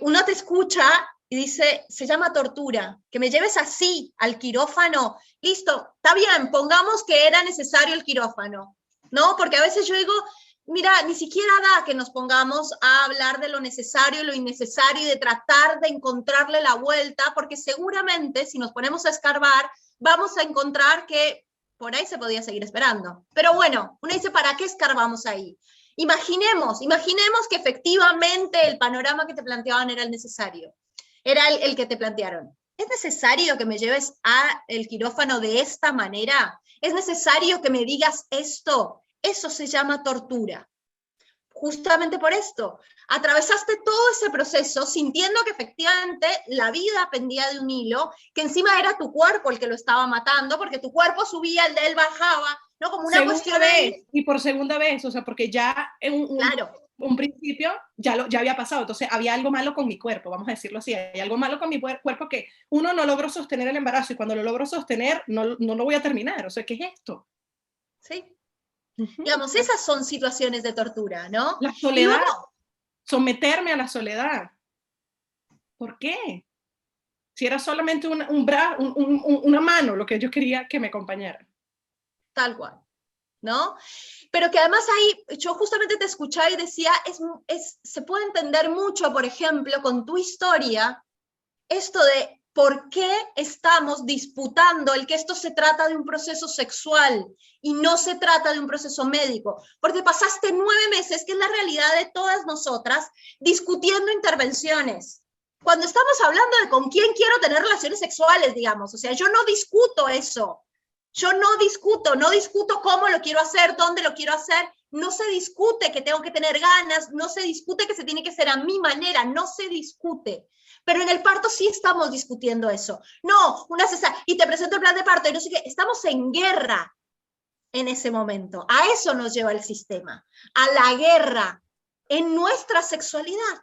Uno te escucha y dice, se llama tortura, que me lleves así al quirófano, listo, está bien, pongamos que era necesario el quirófano, ¿no? Porque a veces yo digo, mira, ni siquiera da que nos pongamos a hablar de lo necesario y lo innecesario y de tratar de encontrarle la vuelta, porque seguramente si nos ponemos a escarbar, vamos a encontrar que por ahí se podía seguir esperando. Pero bueno, uno dice, ¿para qué escarbamos ahí? Imaginemos que efectivamente el panorama que te planteaban era el necesario, era el que te plantearon. ¿Es necesario que me lleves al quirófano de esta manera? ¿Es necesario que me digas esto? Eso se llama tortura. Justamente por esto, atravesaste todo ese proceso sintiendo que efectivamente la vida pendía de un hilo, que encima era tu cuerpo el que lo estaba matando, porque tu cuerpo subía, el de él bajaba, ¿no? Como una cuestión vez, y por segunda vez, o sea, porque ya en un principio ya había pasado, entonces había algo malo con mi cuerpo, vamos a decirlo así, hay algo malo con mi cuerpo que uno no logró sostener el embarazo, y cuando lo logro sostener, no lo voy a terminar, o sea, ¿qué es esto? Sí. Digamos, esas son situaciones de tortura, ¿no? La soledad, someterme a la soledad. ¿Por qué? Si era solamente una mano lo que yo quería que me acompañara. Tal cual, ¿no? Pero que además ahí, yo justamente te escuchaba y decía, se puede entender mucho, por ejemplo, con tu historia, esto de por qué estamos disputando el que esto se trata de un proceso sexual y no se trata de un proceso médico, porque pasaste 9 meses, que es la realidad de todas nosotras, discutiendo intervenciones. Cuando estamos hablando de con quién quiero tener relaciones sexuales, digamos, o sea, yo no discuto eso, yo no discuto cómo lo quiero hacer, dónde lo quiero hacer, no se discute que tengo que tener ganas, no se discute que se tiene que hacer a mi manera, no se discute. Pero en el parto sí estamos discutiendo eso. No, y te presento el plan de parto, y no sé qué, estamos en guerra en ese momento. A eso nos lleva el sistema, a la guerra en nuestra sexualidad.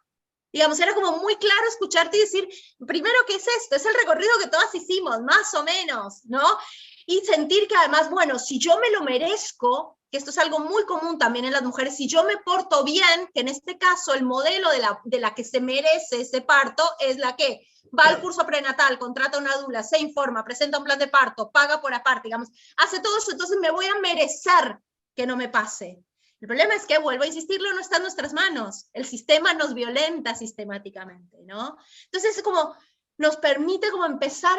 Digamos, era como muy claro escucharte y decir, primero, ¿qué es esto? Es el recorrido que todas hicimos, más o menos, ¿no? Y sentir que además, bueno, si yo me lo merezco, que esto es algo muy común también en las mujeres, si yo me porto bien, que en este caso el modelo de la que se merece ese parto es la que va al curso prenatal, contrata una dula, se informa, presenta un plan de parto, paga por aparte, digamos, hace todo eso, entonces me voy a merecer que no me pase. El problema es que, vuelvo a insistirlo, no está en nuestras manos. El sistema nos violenta sistemáticamente, ¿no? Entonces, es como, nos permite como empezar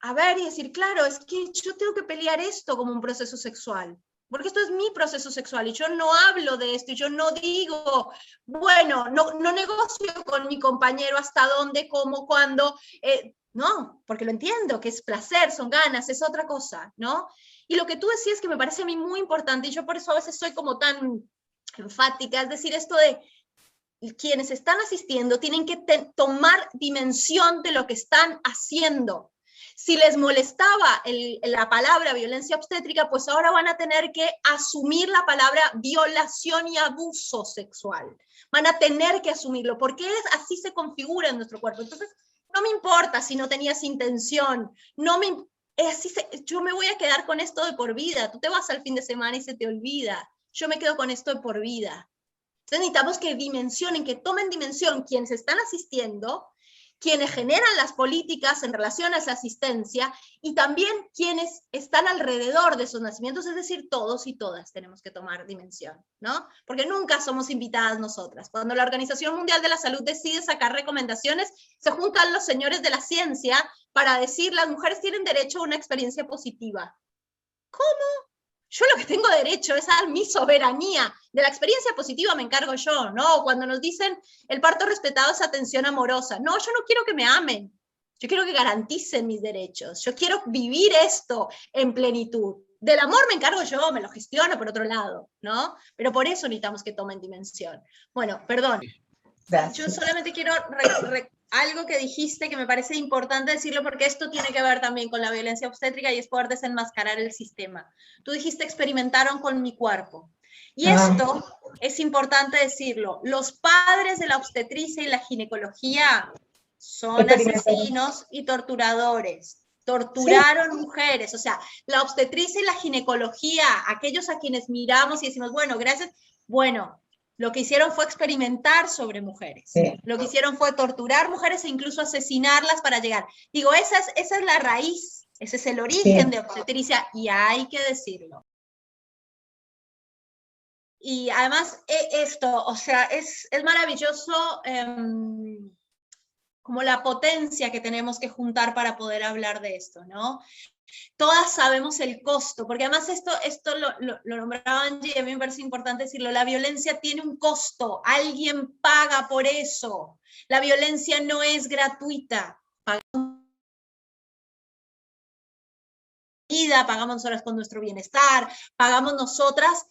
a ver y decir, claro, es que yo tengo que pelear esto como un proceso sexual, porque esto es mi proceso sexual, y yo no hablo de esto, y yo no digo, bueno, no negocio con mi compañero hasta dónde, cómo, cuándo, no, porque lo entiendo, que es placer, son ganas, es otra cosa, ¿no? Y lo que tú decías que me parece a mí muy importante, y yo por eso a veces soy como tan enfática, es decir, esto de quienes están asistiendo tienen que tomar dimensión de lo que están haciendo. Si les molestaba la palabra violencia obstétrica, pues ahora van a tener que asumir la palabra violación y abuso sexual. Van a tener que asumirlo, porque así se configura en nuestro cuerpo. Entonces, no me importa si no tenías intención, yo me voy a quedar con esto de por vida. Tú te vas al fin de semana y se te olvida. Yo me quedo con esto de por vida. Entonces necesitamos que dimensionen, que tomen dimensión quienes están asistiendo, quienes generan las políticas en relación a esa asistencia y también quienes están alrededor de esos nacimientos, es decir, todos y todas tenemos que tomar dimensión, ¿no? Porque nunca somos invitadas nosotras. Cuando la Organización Mundial de la Salud decide sacar recomendaciones, se juntan los señores de la ciencia para decir las mujeres tienen derecho a una experiencia positiva. ¿Cómo? Yo lo que tengo derecho es a mi soberanía. De la experiencia positiva me encargo yo, ¿no? Cuando nos dicen el parto respetado es atención amorosa. No, yo no quiero que me amen. Yo quiero que garanticen mis derechos. Yo quiero vivir esto en plenitud. Del amor me encargo yo, me lo gestiono por otro lado, ¿no? Pero por eso necesitamos que tomen dimensión. Bueno, perdón. Gracias. Yo solamente quiero algo que dijiste que me parece importante decirlo porque esto tiene que ver también con la violencia obstétrica y es poder desenmascarar el sistema. Tú dijiste experimentaron con mi cuerpo. Y esto es importante decirlo. Los padres de la obstetricia y la ginecología son asesinos y torturadores. Torturaron mujeres. O sea, la obstetricia y la ginecología, aquellos a quienes miramos y decimos, bueno, gracias, bueno, lo que hicieron fue experimentar sobre mujeres. Sí. Lo que hicieron fue torturar mujeres e incluso asesinarlas para llegar. Digo, esa es la raíz, ese es el origen de obstetricia y hay que decirlo. Y además esto, o sea, es maravilloso como la potencia que tenemos que juntar para poder hablar de esto, ¿no? Todas sabemos el costo, porque además esto lo nombraba Angie, y a mí me parece importante decirlo, la violencia tiene un costo, alguien paga por eso, la violencia no es gratuita, pagamos vida, pagamos nosotras con nuestro bienestar, pagamos nosotras,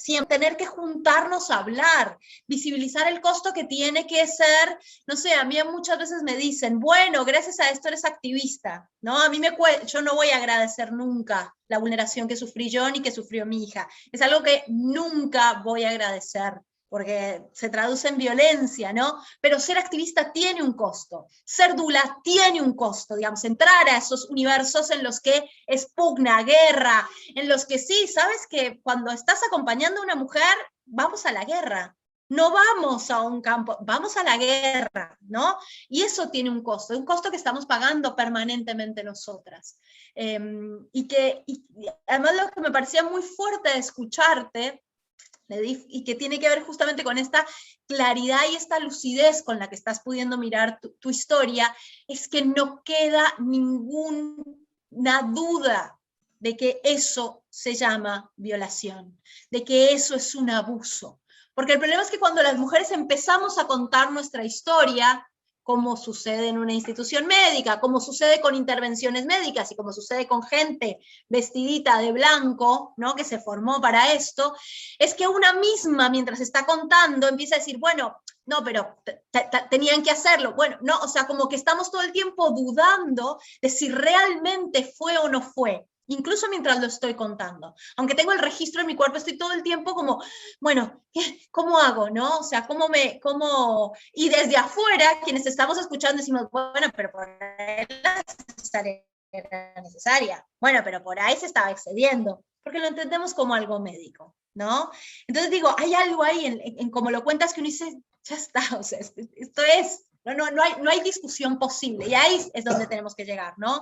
siempre tener que juntarnos a hablar, visibilizar el costo que tiene que ser, no sé, a mí muchas veces me dicen, bueno, gracias a esto eres activista, ¿no? A mí yo no voy a agradecer nunca la vulneración que sufrí yo ni que sufrió mi hija, es algo que nunca voy a agradecer, porque se traduce en violencia, ¿no? Pero ser activista tiene un costo, ser dula tiene un costo, digamos, entrar a esos universos en los que es pugna, guerra, en los que sí, sabes que cuando estás acompañando a una mujer, vamos a la guerra, no vamos a un campo, vamos a la guerra, ¿no? Y eso tiene un costo que estamos pagando permanentemente nosotras. Y además lo que me parecía muy fuerte de escucharte, y que tiene que ver justamente con esta claridad y esta lucidez con la que estás pudiendo mirar tu historia, es que no queda ninguna duda de que eso se llama violación, de que eso es un abuso. Porque el problema es que cuando las mujeres empezamos a contar nuestra historia, como sucede en una institución médica, como sucede con intervenciones médicas y como sucede con gente vestidita de blanco, ¿no? Que se formó para esto, es que una misma, mientras está contando, empieza a decir, bueno, no, pero tenían que hacerlo. Bueno, no, o sea, como que estamos todo el tiempo dudando de si realmente fue o no fue. Incluso mientras lo estoy contando. Aunque tengo el registro en mi cuerpo, estoy todo el tiempo como, bueno, ¿cómo hago, no? O sea, Y desde afuera, quienes estamos escuchando decimos, bueno, pero por ahí la cesárea era necesaria. Bueno, pero por ahí se estaba excediendo. Porque lo entendemos como algo médico, ¿no? Entonces digo, hay algo ahí en como lo cuentas que uno dice, ya está, o sea, esto es, no hay discusión posible. Y ahí es donde tenemos que llegar, ¿no?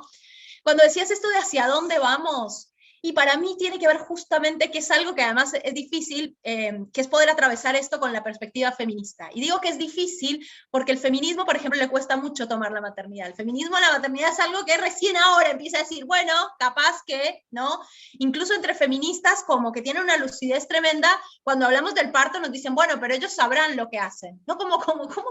Cuando decías esto de hacia dónde vamos, y para mí tiene que ver justamente que es algo que además es difícil, que es poder atravesar esto con la perspectiva feminista. Y digo que es difícil porque el feminismo, por ejemplo, le cuesta mucho tomar la maternidad. El feminismo, la maternidad es algo que recién ahora empieza a decir, bueno, capaz que, ¿no? Incluso entre feministas como que tienen una lucidez tremenda, cuando hablamos del parto nos dicen, bueno, pero ellos sabrán lo que hacen. ¿No? ¿Cómo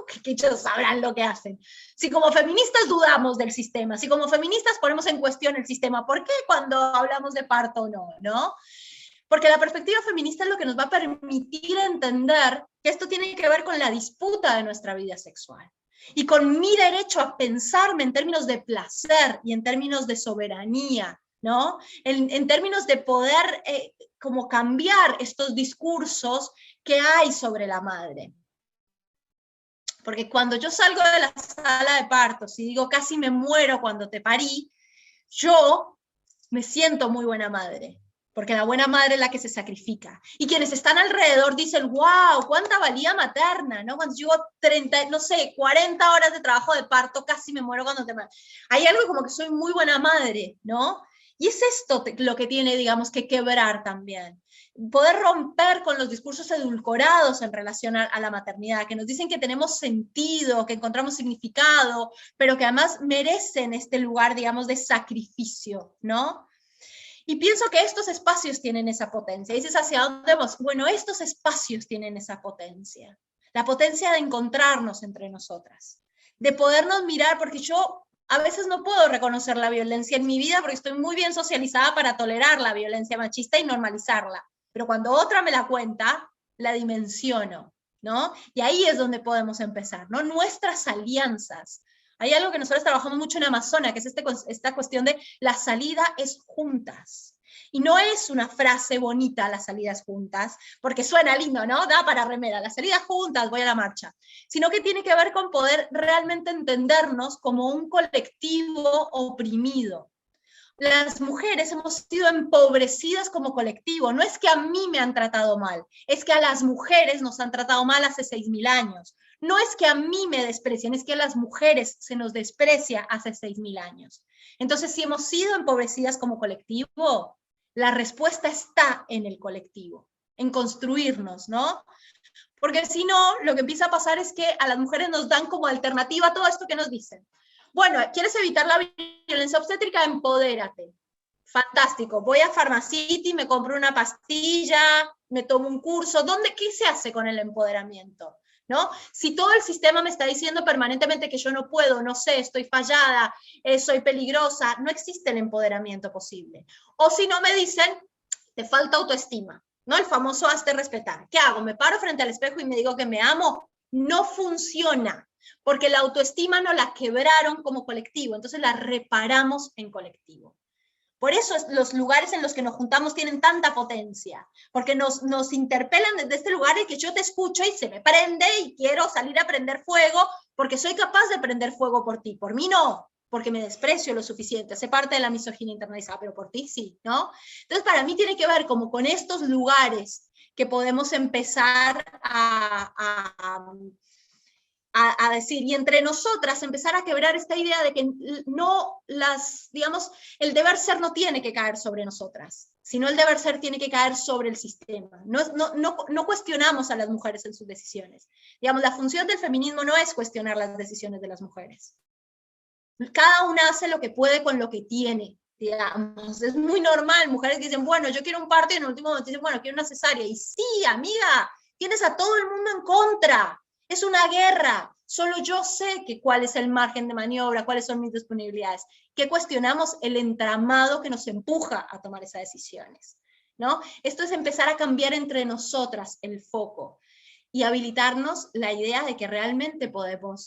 que ellos sabrán lo que hacen? Si como feministas dudamos del sistema, si como feministas ponemos en cuestión el sistema, ¿por qué cuando hablamos de parto no? Porque la perspectiva feminista es lo que nos va a permitir entender que esto tiene que ver con la disputa de nuestra vida sexual y con mi derecho a pensarme en términos de placer y en términos de soberanía, ¿no? En términos de poder como cambiar estos discursos que hay sobre la madre. Porque cuando yo salgo de la sala de partos y digo casi me muero cuando te parí, yo me siento muy buena madre, porque la buena madre es la que se sacrifica. Y quienes están alrededor dicen, wow, cuánta valía materna, ¿no? Cuando llevo 40 horas de trabajo de parto, casi me muero cuando te muero. Hay algo como que soy muy buena madre, ¿no? Y es esto lo que tiene, digamos, que quebrar también. Poder romper con los discursos edulcorados en relación a la maternidad, que nos dicen que tenemos sentido, que encontramos significado, pero que además merecen este lugar, digamos, de sacrificio, ¿no? Y pienso que estos espacios tienen esa potencia. Y dices, ¿hacia dónde vamos? Bueno, estos espacios tienen esa potencia. La potencia de encontrarnos entre nosotras, de podernos mirar, porque yo a veces no puedo reconocer la violencia en mi vida porque estoy muy bien socializada para tolerar la violencia machista y normalizarla. Pero cuando otra me la cuenta, la dimensiono, ¿no? Y ahí es donde podemos empezar, ¿no? Nuestras alianzas. Hay algo que nosotros trabajamos mucho en Amazona, que es esta cuestión de la salida es juntas. Y no es una frase bonita, las salidas juntas, porque suena lindo, ¿no? Da para remera, las salidas juntas, voy a la marcha. Sino que tiene que ver con poder realmente entendernos como un colectivo oprimido. Las mujeres hemos sido empobrecidas como colectivo. No es que a mí me han tratado mal, es que a las mujeres nos han tratado mal hace 6.000 años. No es que a mí me desprecien, es que a las mujeres se nos desprecia hace 6.000 años. Entonces, si hemos sido empobrecidas como colectivo, la respuesta está en el colectivo, en construirnos, ¿no? Porque si no, lo que empieza a pasar es que a las mujeres nos dan como alternativa todo esto que nos dicen. Bueno, ¿quieres evitar la violencia obstétrica? Empodérate. Fantástico. Voy a Pharmacity, me compro una pastilla, me tomo un curso. ¿Qué se hace con el empoderamiento? ¿No? Si todo el sistema me está diciendo permanentemente que yo no puedo, no sé, estoy fallada, soy peligrosa, no existe el empoderamiento posible. O si no me dicen, te falta autoestima, ¿no? El famoso hazte respetar. ¿Qué hago? ¿Me paro frente al espejo y me digo que me amo? No funciona, porque la autoestima no la quebraron como colectivo, entonces la reparamos en colectivo. Por eso los lugares en los que nos juntamos tienen tanta potencia, porque nos interpelan desde este lugar en que yo te escucho y se me prende y quiero salir a prender fuego, porque soy capaz de prender fuego por ti, por mí no, porque me desprecio lo suficiente, hace parte de la misoginia internalizada, pero por ti sí, ¿no? Entonces para mí tiene que ver como con estos lugares que podemos empezar a decir, y entre nosotras empezar a quebrar esta idea de que no digamos, el deber ser no tiene que caer sobre nosotras, sino el deber ser tiene que caer sobre el sistema. No cuestionamos a las mujeres en sus decisiones. Digamos, la función del feminismo no es cuestionar las decisiones de las mujeres. Cada una hace lo que puede con lo que tiene, digamos. Es muy normal, mujeres que dicen, bueno, yo quiero un parto, y en el último momento dicen, bueno, quiero una cesárea. Y sí, amiga, tienes a todo el mundo en contra. Es una guerra, solo yo sé cuál es el margen de maniobra, cuáles son mis disponibilidades, que cuestionamos el entramado que nos empuja a tomar esas decisiones, ¿no? Esto es empezar a cambiar entre nosotras el foco y habilitarnos la idea de que realmente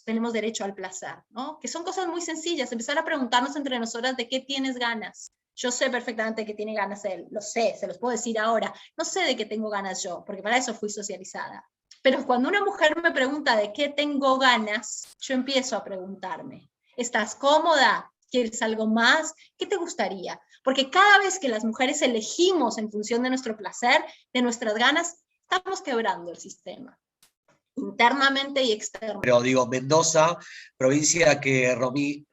tenemos derecho al placer, ¿no? Que son cosas muy sencillas, empezar a preguntarnos entre nosotras de qué tienes ganas. Yo sé perfectamente que tiene ganas él, lo sé, se los puedo decir ahora, no sé de qué tengo ganas yo, porque para eso fui socializada. Pero cuando una mujer me pregunta de qué tengo ganas, yo empiezo a preguntarme, ¿estás cómoda? ¿Quieres algo más? ¿Qué te gustaría? Porque cada vez que las mujeres elegimos en función de nuestro placer, de nuestras ganas, estamos quebrando el sistema, internamente y externamente. Pero digo, Mendoza, provincia que Romy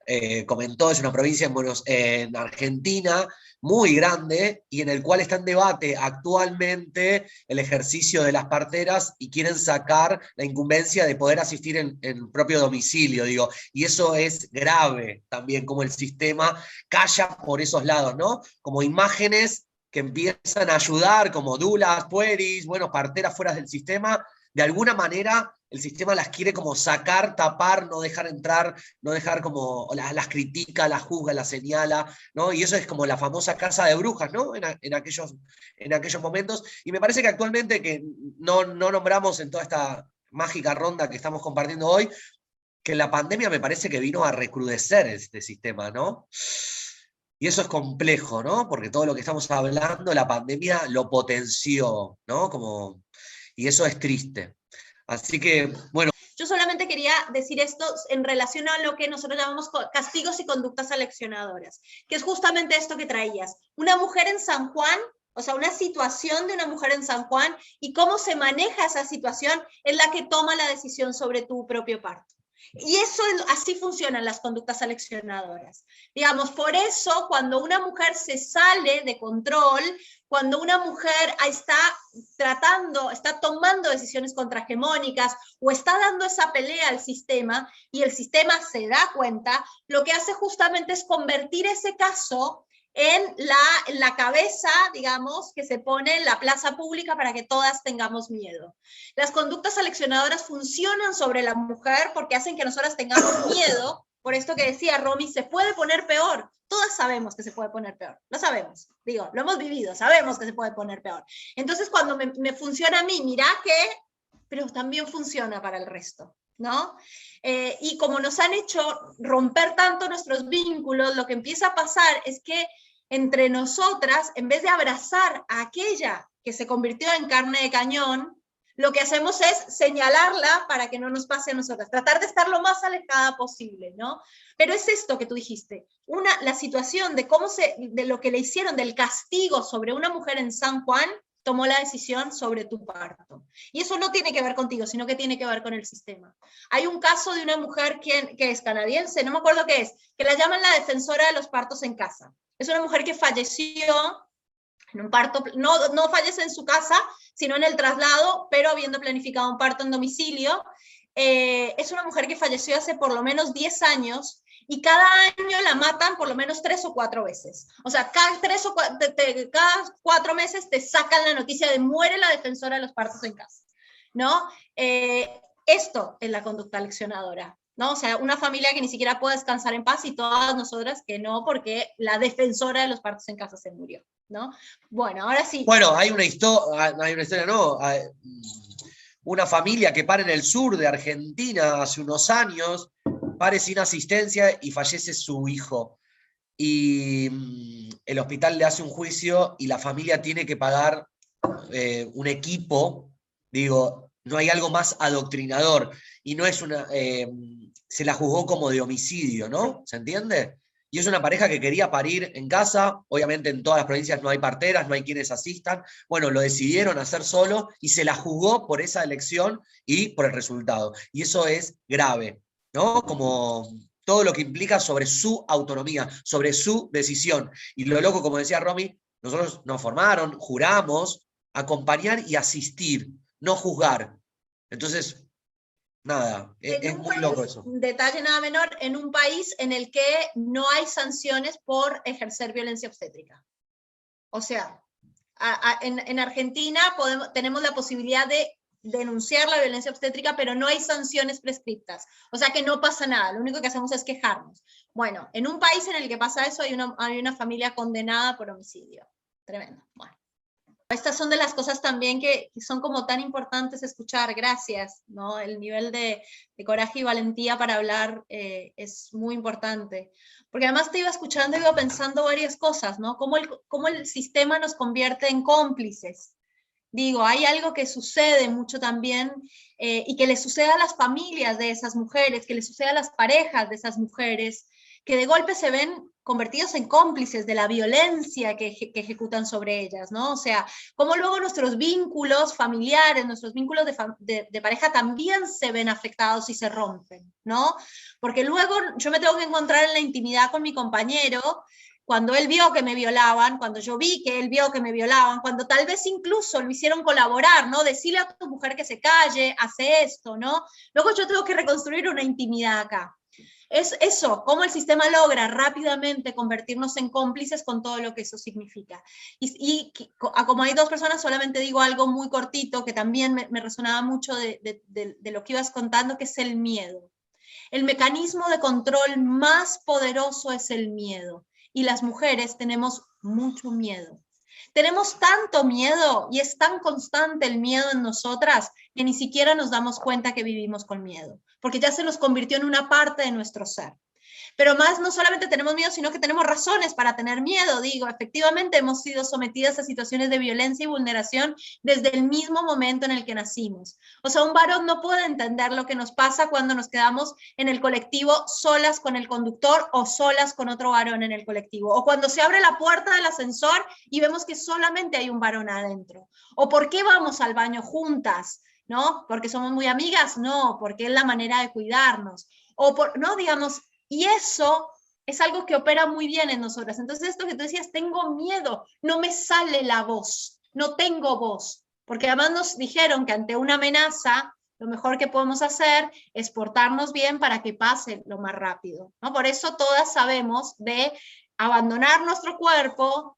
comentó, es una provincia en Argentina, muy grande, y en el cual está en debate actualmente el ejercicio de las parteras y quieren sacar la incumbencia de poder asistir en propio domicilio, digo, y eso es grave también, como el sistema calla por esos lados, ¿no? Como imágenes que empiezan a ayudar, como dulas, pueris, bueno, parteras fuera del sistema, de alguna manera el sistema las quiere como sacar, tapar, no dejar entrar, no dejar como, las critica, las juzga, las señala, ¿no? Y eso es como la famosa casa de brujas, ¿no? En aquellos momentos. Y me parece que actualmente, que no nombramos en toda esta mágica ronda que estamos compartiendo hoy, que la pandemia me parece que vino a recrudecer este sistema, ¿no? Y eso es complejo, ¿no? Porque todo lo que estamos hablando, la pandemia lo potenció, ¿no? Y eso es triste. Así que, bueno. Yo solamente quería decir esto en relación a lo que nosotros llamamos castigos y conductas aleccionadoras, que es justamente esto que traías. Una mujer en San Juan, O sea, una situación de una mujer en San Juan y cómo se maneja esa situación es la que toma la decisión sobre tu propio parto. Y eso así funcionan las conductas aleccionadoras. Digamos, por eso cuando una mujer se sale de control, cuando una mujer está tomando decisiones contrahegemónicas o está dando esa pelea al sistema y el sistema se da cuenta, lo que hace justamente es convertir ese caso en la cabeza, digamos, que se pone en la plaza pública para que todas tengamos miedo. Las conductas aleccionadoras funcionan sobre la mujer porque hacen que nosotras tengamos miedo. Por esto que decía Romy, se puede poner peor. Todas sabemos que se puede poner peor. Lo sabemos. Digo, lo hemos vivido, sabemos que se puede poner peor. Entonces, cuando me funciona a mí, mirá que, pero también funciona para el resto, ¿no? Y como nos han hecho romper tanto nuestros vínculos, lo que empieza a pasar es que entre nosotras, en vez de abrazar a aquella que se convirtió en carne de cañón, lo que hacemos es señalarla para que no nos pase a nosotras, tratar de estar lo más alejada posible, ¿no? Pero es esto que tú dijiste, la situación de lo que le hicieron, del castigo sobre una mujer en San Juan, tomó la decisión sobre tu parto. Y eso no tiene que ver contigo, sino que tiene que ver con el sistema. Hay un caso de una mujer que es canadiense, no me acuerdo qué es, que la llaman la defensora de los partos en casa. Es una mujer que falleció en un parto, no fallece en su casa, sino en el traslado, pero habiendo planificado un parto en domicilio. Es una mujer que falleció hace por lo menos 10 años, y cada año la matan por lo menos 3 o 4 veces. O sea, cada 4 meses te sacan la noticia de muere la defensora de los partos en casa, ¿no? Esto es la conducta aleccionadora, ¿no? O sea, una familia que ni siquiera puede descansar en paz y todas nosotras que no, porque la defensora de los partos en casa se murió, ¿no? Bueno, ahora sí. Bueno, hay una historia, no, una familia que para en el sur de Argentina hace unos años, pare sin asistencia y fallece su hijo. Y el hospital le hace un juicio y la familia tiene que pagar un equipo. Digo, no hay algo más adoctrinador. Y no es se la juzgó como de homicidio, ¿no? ¿Se entiende? Y es una pareja que quería parir en casa. Obviamente en todas las provincias no hay parteras, no hay quienes asistan. Bueno, lo decidieron hacer solo y se la juzgó por esa elección y por el resultado. Y eso es grave, ¿no? Como todo lo que implica sobre su autonomía, sobre su decisión. Y lo loco, como decía Romy, nosotros nos formaron, juramos, acompañar y asistir, no juzgar. Entonces, nada, es muy loco eso. Detalle nada menor, en un país en el que no hay sanciones por ejercer violencia obstétrica. O sea, en Argentina tenemos la posibilidad de denunciar la violencia obstétrica, pero no hay sanciones prescriptas. O sea que no pasa nada, lo único que hacemos es quejarnos. Bueno, en un país en el que pasa eso hay una familia condenada por homicidio. Tremendo. Bueno. Estas son de las cosas también que son como tan importantes escuchar, gracias, ¿no? El nivel de coraje y valentía para hablar es muy importante. Porque además te iba escuchando y iba pensando varias cosas, ¿no? Cómo el sistema nos convierte en cómplices. Digo, hay algo que sucede mucho también y que le sucede a las familias de esas mujeres, que le sucede a las parejas de esas mujeres, que de golpe se ven convertidos en cómplices de la violencia que ejecutan sobre ellas, ¿no? O sea, cómo luego nuestros vínculos familiares, nuestros vínculos de pareja también se ven afectados y se rompen, ¿no? Porque luego yo me tengo que encontrar en la intimidad con mi compañero, cuando él vio que me violaban, cuando yo vi que él vio que me violaban, cuando tal vez incluso lo hicieron colaborar, ¿no? Decirle a tu mujer que se calle, hace esto, ¿no? Luego yo tengo que reconstruir una intimidad acá. Es eso, cómo el sistema logra rápidamente convertirnos en cómplices con todo lo que eso significa. Y como hay 2 personas, solamente digo algo muy cortito que también me resonaba mucho de lo que ibas contando, que es el miedo. El mecanismo de control más poderoso es el miedo. Y las mujeres tenemos mucho miedo. Tenemos tanto miedo y es tan constante el miedo en nosotras que ni siquiera nos damos cuenta que vivimos con miedo, porque ya se nos convirtió en una parte de nuestro ser. Pero más no solamente tenemos miedo, sino que tenemos razones para tener miedo. Digo, efectivamente hemos sido sometidas a situaciones de violencia y vulneración desde el mismo momento en el que nacimos. O sea, un varón no puede entender lo que nos pasa cuando nos quedamos en el colectivo solas con el conductor o solas con otro varón en el colectivo. O cuando se abre la puerta del ascensor y vemos que solamente hay un varón adentro. O por qué vamos al baño juntas, ¿no? Porque somos muy amigas, no, porque es la manera de cuidarnos. O no, digamos, y eso es algo que opera muy bien en nosotras. Entonces esto que tú decías, tengo miedo, no me sale la voz, no tengo voz, porque además nos dijeron que ante una amenaza, lo mejor que podemos hacer es portarnos bien para que pase lo más rápido, ¿no? Por eso todas sabemos de abandonar nuestro cuerpo,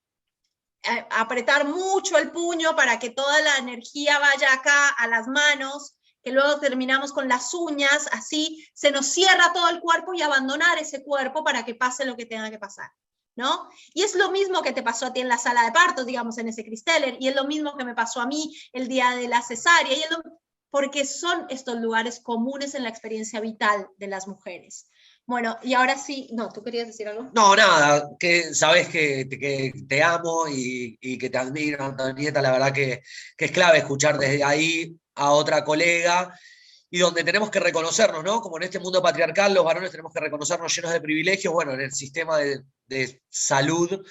apretar mucho el puño para que toda la energía vaya acá a las manos, que luego terminamos con las uñas, así se nos cierra todo el cuerpo y abandonar ese cuerpo para que pase lo que tenga que pasar, ¿no? Y es lo mismo que te pasó a ti en la sala de partos, digamos, en ese Christeller, y es lo mismo que me pasó a mí el día de la cesárea, y porque son estos lugares comunes en la experiencia vital de las mujeres. Bueno, y ahora sí, no, ¿tú querías decir algo? No, nada, que sabes que te amo y que te admiro, Antonieta, la verdad que es clave escuchar desde ahí a otra colega, y donde tenemos que reconocernos, ¿no? Como en este mundo patriarcal, los varones tenemos que reconocernos llenos de privilegios, bueno, en el sistema de salud,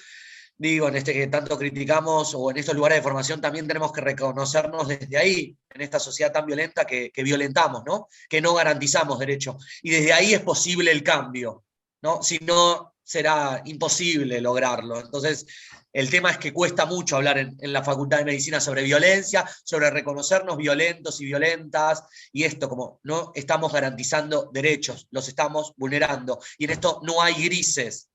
digo, en este que tanto criticamos, o en estos lugares de formación también tenemos que reconocernos desde ahí, en esta sociedad tan violenta que violentamos, ¿no? Que no garantizamos derechos. Y desde ahí es posible el cambio, ¿no? Si no, será imposible lograrlo. Entonces, el tema es que cuesta mucho hablar en la Facultad de Medicina sobre violencia, sobre reconocernos violentos y violentas, y esto, como no estamos garantizando derechos, los estamos vulnerando. Y en esto no hay grises.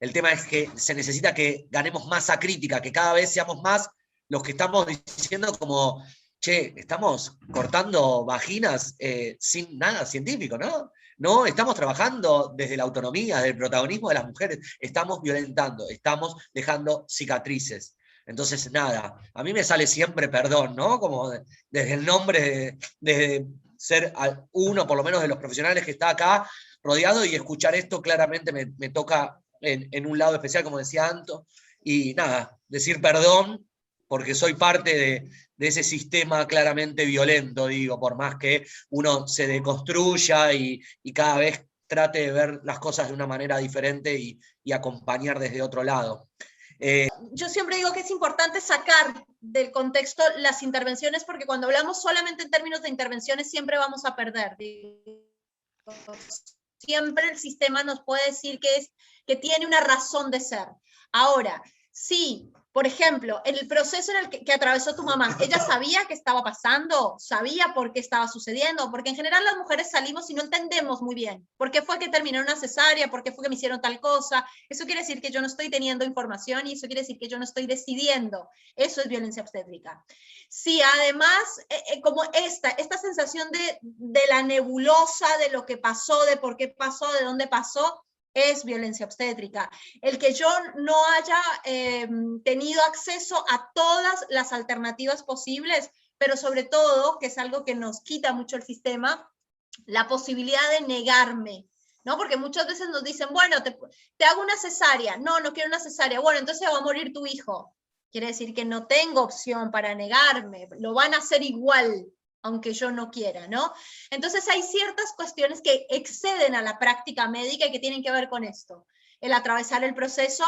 El tema es que se necesita que ganemos masa crítica, que cada vez seamos más los que estamos diciendo como, che, estamos cortando vaginas sin nada científico, ¿no? No, estamos trabajando desde la autonomía, desde el protagonismo de las mujeres, estamos violentando, estamos dejando cicatrices. Entonces, nada, a mí me sale siempre perdón, ¿no? Como desde el nombre de ser uno, por lo menos, de los profesionales que está acá rodeado, y escuchar esto claramente me toca en un lado especial, como decía Anto, y nada, decir perdón, porque soy parte de ese sistema claramente violento, digo, por más que uno se deconstruya y cada vez trate de ver las cosas de una manera diferente y acompañar desde otro lado. Yo siempre digo que es importante sacar del contexto las intervenciones, porque cuando hablamos solamente en términos de intervenciones siempre vamos a perder. Siempre el sistema nos puede decir que tiene una razón de ser. Ahora, sí, por ejemplo, en el proceso en el que atravesó tu mamá, ¿ella sabía qué estaba pasando? ¿Sabía por qué estaba sucediendo? Porque en general las mujeres salimos y no entendemos muy bien. ¿Por qué fue que terminó una cesárea? ¿Por qué fue que me hicieron tal cosa? Eso quiere decir que yo no estoy teniendo información y eso quiere decir que yo no estoy decidiendo. Eso es violencia obstétrica. Sí, además, como esta sensación de la nebulosa, de lo que pasó, de por qué pasó, de dónde pasó, es violencia obstétrica. El que yo no haya tenido acceso a todas las alternativas posibles, pero sobre todo, que es algo que nos quita mucho el sistema, la posibilidad de negarme, ¿no? Porque muchas veces nos dicen, bueno, te hago una cesárea. No, no quiero una cesárea. Bueno, entonces va a morir tu hijo. Quiere decir que no tengo opción para negarme. Lo van a hacer igual, aunque yo no quiera, ¿no? Entonces hay ciertas cuestiones que exceden a la práctica médica y que tienen que ver con esto. El atravesar el proceso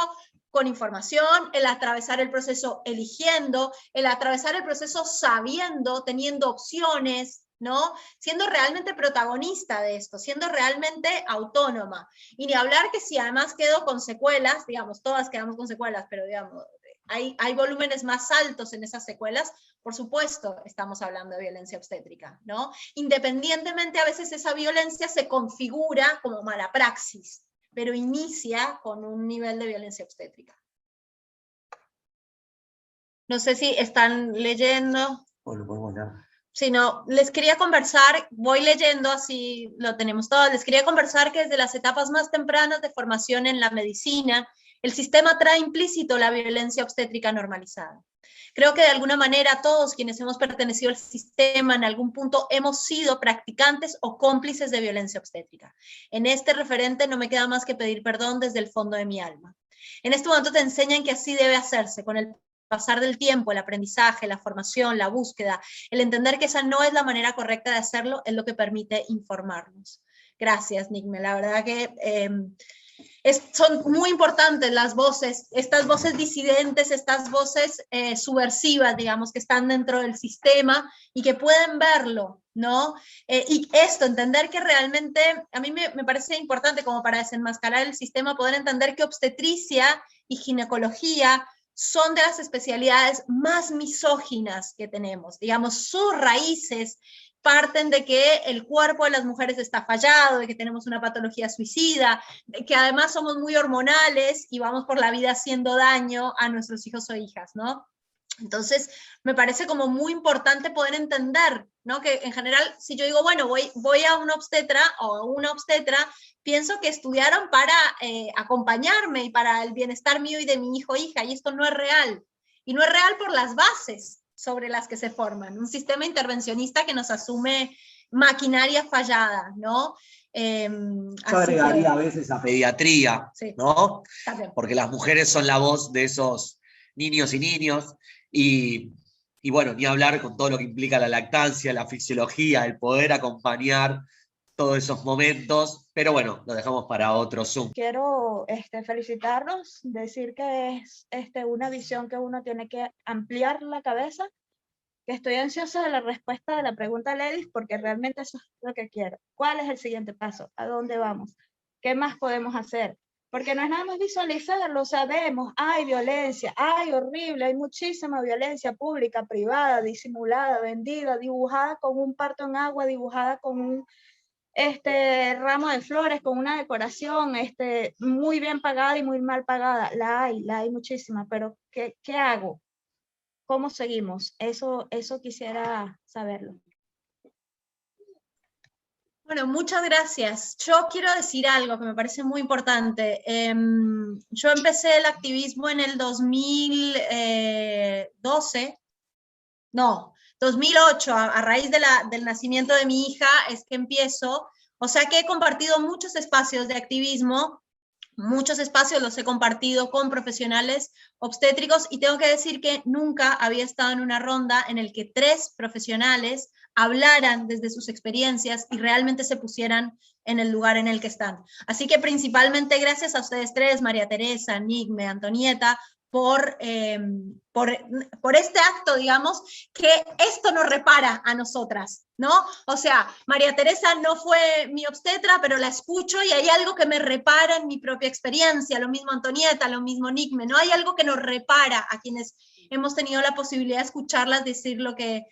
con información, el atravesar el proceso eligiendo, el atravesar el proceso sabiendo, teniendo opciones, ¿no? Siendo realmente protagonista de esto, siendo realmente autónoma. Y ni hablar que si además quedo con secuelas, digamos, todas quedamos con secuelas, pero digamos, hay volúmenes más altos en esas secuelas, por supuesto estamos hablando de violencia obstétrica, ¿no? Independientemente a veces esa violencia se configura como mala praxis, pero inicia con un nivel de violencia obstétrica. No sé si están leyendo. Bueno, podemos leer. Si no, les quería conversar, voy leyendo, así lo tenemos todo, les quería conversar que desde las etapas más tempranas de formación en la medicina, el sistema trae implícito la violencia obstétrica normalizada. Creo que de alguna manera todos quienes hemos pertenecido al sistema en algún punto hemos sido practicantes o cómplices de violencia obstétrica. En este referente no me queda más que pedir perdón desde el fondo de mi alma. En este momento te enseñan que así debe hacerse, con el pasar del tiempo, el aprendizaje, la formación, la búsqueda, el entender que esa no es la manera correcta de hacerlo, es lo que permite informarnos. Gracias, Nigme. La verdad que son muy importantes las voces, estas voces disidentes, estas voces subversivas, digamos, que están dentro del sistema y que pueden verlo, ¿no? Y esto, entender que realmente, a mí me parece importante como para desenmascarar el sistema, poder entender que obstetricia y ginecología son de las especialidades más misóginas que tenemos, digamos, sus raíces parten de que el cuerpo de las mujeres está fallado, de que tenemos una patología suicida, de que además somos muy hormonales y vamos por la vida haciendo daño a nuestros hijos o hijas, ¿no? Entonces, me parece como muy importante poder entender, ¿no? Que en general, si yo digo, bueno, voy a un obstetra o a una obstetra, pienso que estudiaron para acompañarme y para el bienestar mío y de mi hijo o hija, y esto no es real. Y no es real por las bases sobre las que se forman, un sistema intervencionista que nos asume maquinaria fallada, ¿no? Yo agregaría a veces a pediatría, sí, ¿no? También. Porque las mujeres son la voz de esos niños y niños, y bueno, ni hablar con todo lo que implica la lactancia, la fisiología, el poder acompañar todos esos momentos, pero bueno, lo dejamos para otro Zoom. Quiero felicitarlos, decir que es una visión que uno tiene que ampliar la cabeza, que estoy ansiosa de la respuesta de la pregunta de Ledis, porque realmente eso es lo que quiero. ¿Cuál es el siguiente paso? ¿A dónde vamos? ¿Qué más podemos hacer? Porque no es nada más visualizarlo, sabemos, hay violencia, hay horrible, hay muchísima violencia pública, privada, disimulada, vendida, dibujada con un parto en agua, dibujada con un ramo de flores, con una decoración muy bien pagada y muy mal pagada. La hay muchísima, pero ¿qué hago? ¿Cómo seguimos? Eso quisiera saberlo. Bueno, muchas gracias. Yo quiero decir algo que me parece muy importante. Yo empecé el activismo en el 2008, a raíz del nacimiento de mi hija, es que empiezo. O sea que he compartido muchos espacios de activismo, muchos espacios los he compartido con profesionales obstétricos, y tengo que decir que nunca había estado en una ronda en el que 3 profesionales hablaran desde sus experiencias y realmente se pusieran en el lugar en el que están. Así que principalmente gracias a ustedes 3, María Teresa, Nigme, Antonieta, por este acto, digamos, que esto nos repara a nosotras, ¿no? O sea, María Teresa no fue mi obstetra, pero la escucho y hay algo que me repara en mi propia experiencia, lo mismo Antonieta, lo mismo Nigme, ¿no? Hay algo que nos repara a quienes hemos tenido la posibilidad de escucharlas decir lo que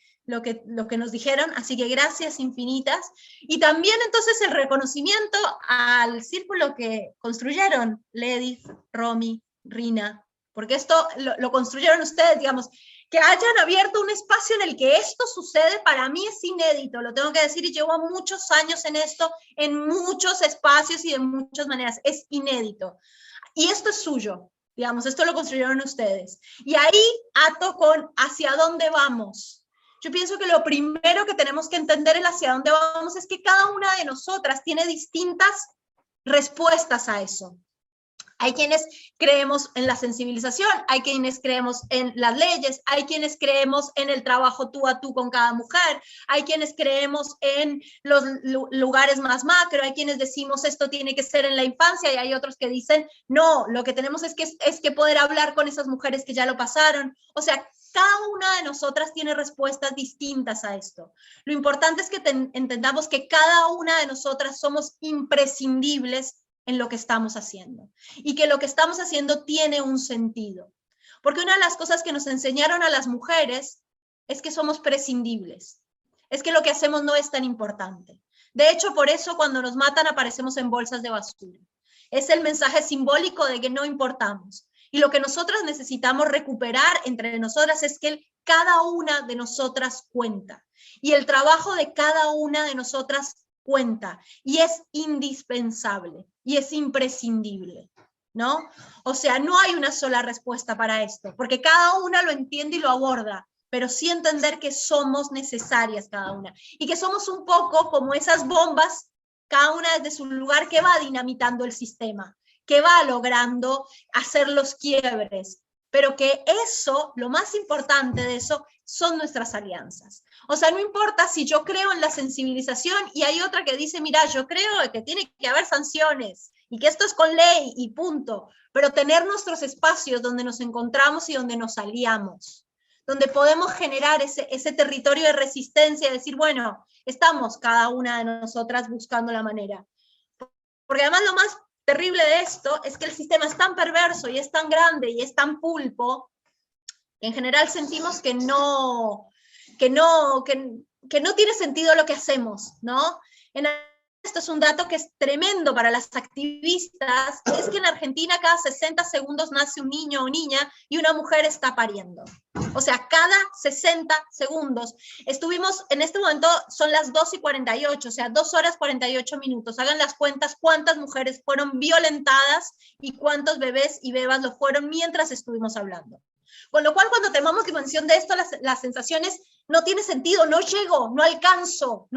nos dijeron, así que gracias infinitas. Y también entonces el reconocimiento al círculo que construyeron Ledis, Romy, Rina, porque esto lo construyeron ustedes, digamos, que hayan abierto un espacio en el que esto sucede, para mí es inédito, lo tengo que decir, y llevo muchos años en esto, en muchos espacios y de muchas maneras, es inédito. Y esto es suyo, digamos, esto lo construyeron ustedes. Y ahí ato con hacia dónde vamos. Yo pienso que lo primero que tenemos que entender el hacia dónde vamos es que cada una de nosotras tiene distintas respuestas a eso. Hay quienes creemos en la sensibilización, hay quienes creemos en las leyes, hay quienes creemos en el trabajo tú a tú con cada mujer, hay quienes creemos en los lugares más macro, hay quienes decimos esto tiene que ser en la infancia, y hay otros que dicen no, lo que tenemos es que poder hablar con esas mujeres que ya lo pasaron. O sea, cada una de nosotras tiene respuestas distintas a esto. Lo importante es que entendamos que cada una de nosotras somos imprescindibles en lo que estamos haciendo, y que lo que estamos haciendo tiene un sentido. Porque una de las cosas que nos enseñaron a las mujeres es que somos prescindibles, es que lo que hacemos no es tan importante. De hecho, por eso cuando nos matan aparecemos en bolsas de basura. Es el mensaje simbólico de que no importamos. Y lo que nosotras necesitamos recuperar entre nosotras es que cada una de nosotras cuenta. Y el trabajo de cada una de nosotras cuenta. Y es indispensable. Y es imprescindible. ¿no? O sea, no hay una sola respuesta para esto, porque cada una lo entiende y lo aborda, pero sí entender que somos necesarias cada una, y que somos un poco como esas bombas, cada una desde su lugar, que va dinamitando el sistema, que va logrando hacer los quiebres, pero que eso, lo más importante de eso, son nuestras alianzas. O sea, no importa si yo creo en la sensibilización y hay otra que dice, mira, yo creo que tiene que haber sanciones y que esto es con ley y punto, pero tener nuestros espacios donde nos encontramos y donde nos aliamos, donde podemos generar ese territorio de resistencia, decir, bueno, estamos cada una de nosotras buscando la manera. Porque además lo más terrible de esto es que el sistema es tan perverso y es tan grande y es tan pulpo, que en general sentimos que no tiene sentido lo que hacemos, ¿no? Esto es un dato que es tremendo para las activistas, es que en Argentina cada 60 segundos nace un niño o niña y una mujer está pariendo. O sea, cada 60 segundos. Estuvimos, en este momento son las 2:48, o sea, 2 horas 48 minutos. Hagan las cuentas cuántas mujeres fueron violentadas y cuántos bebés y bebas lo fueron mientras estuvimos hablando. Con lo cual, cuando tomamos dimensión de esto, las sensaciones no tiene sentido, no llego, no alcanzo,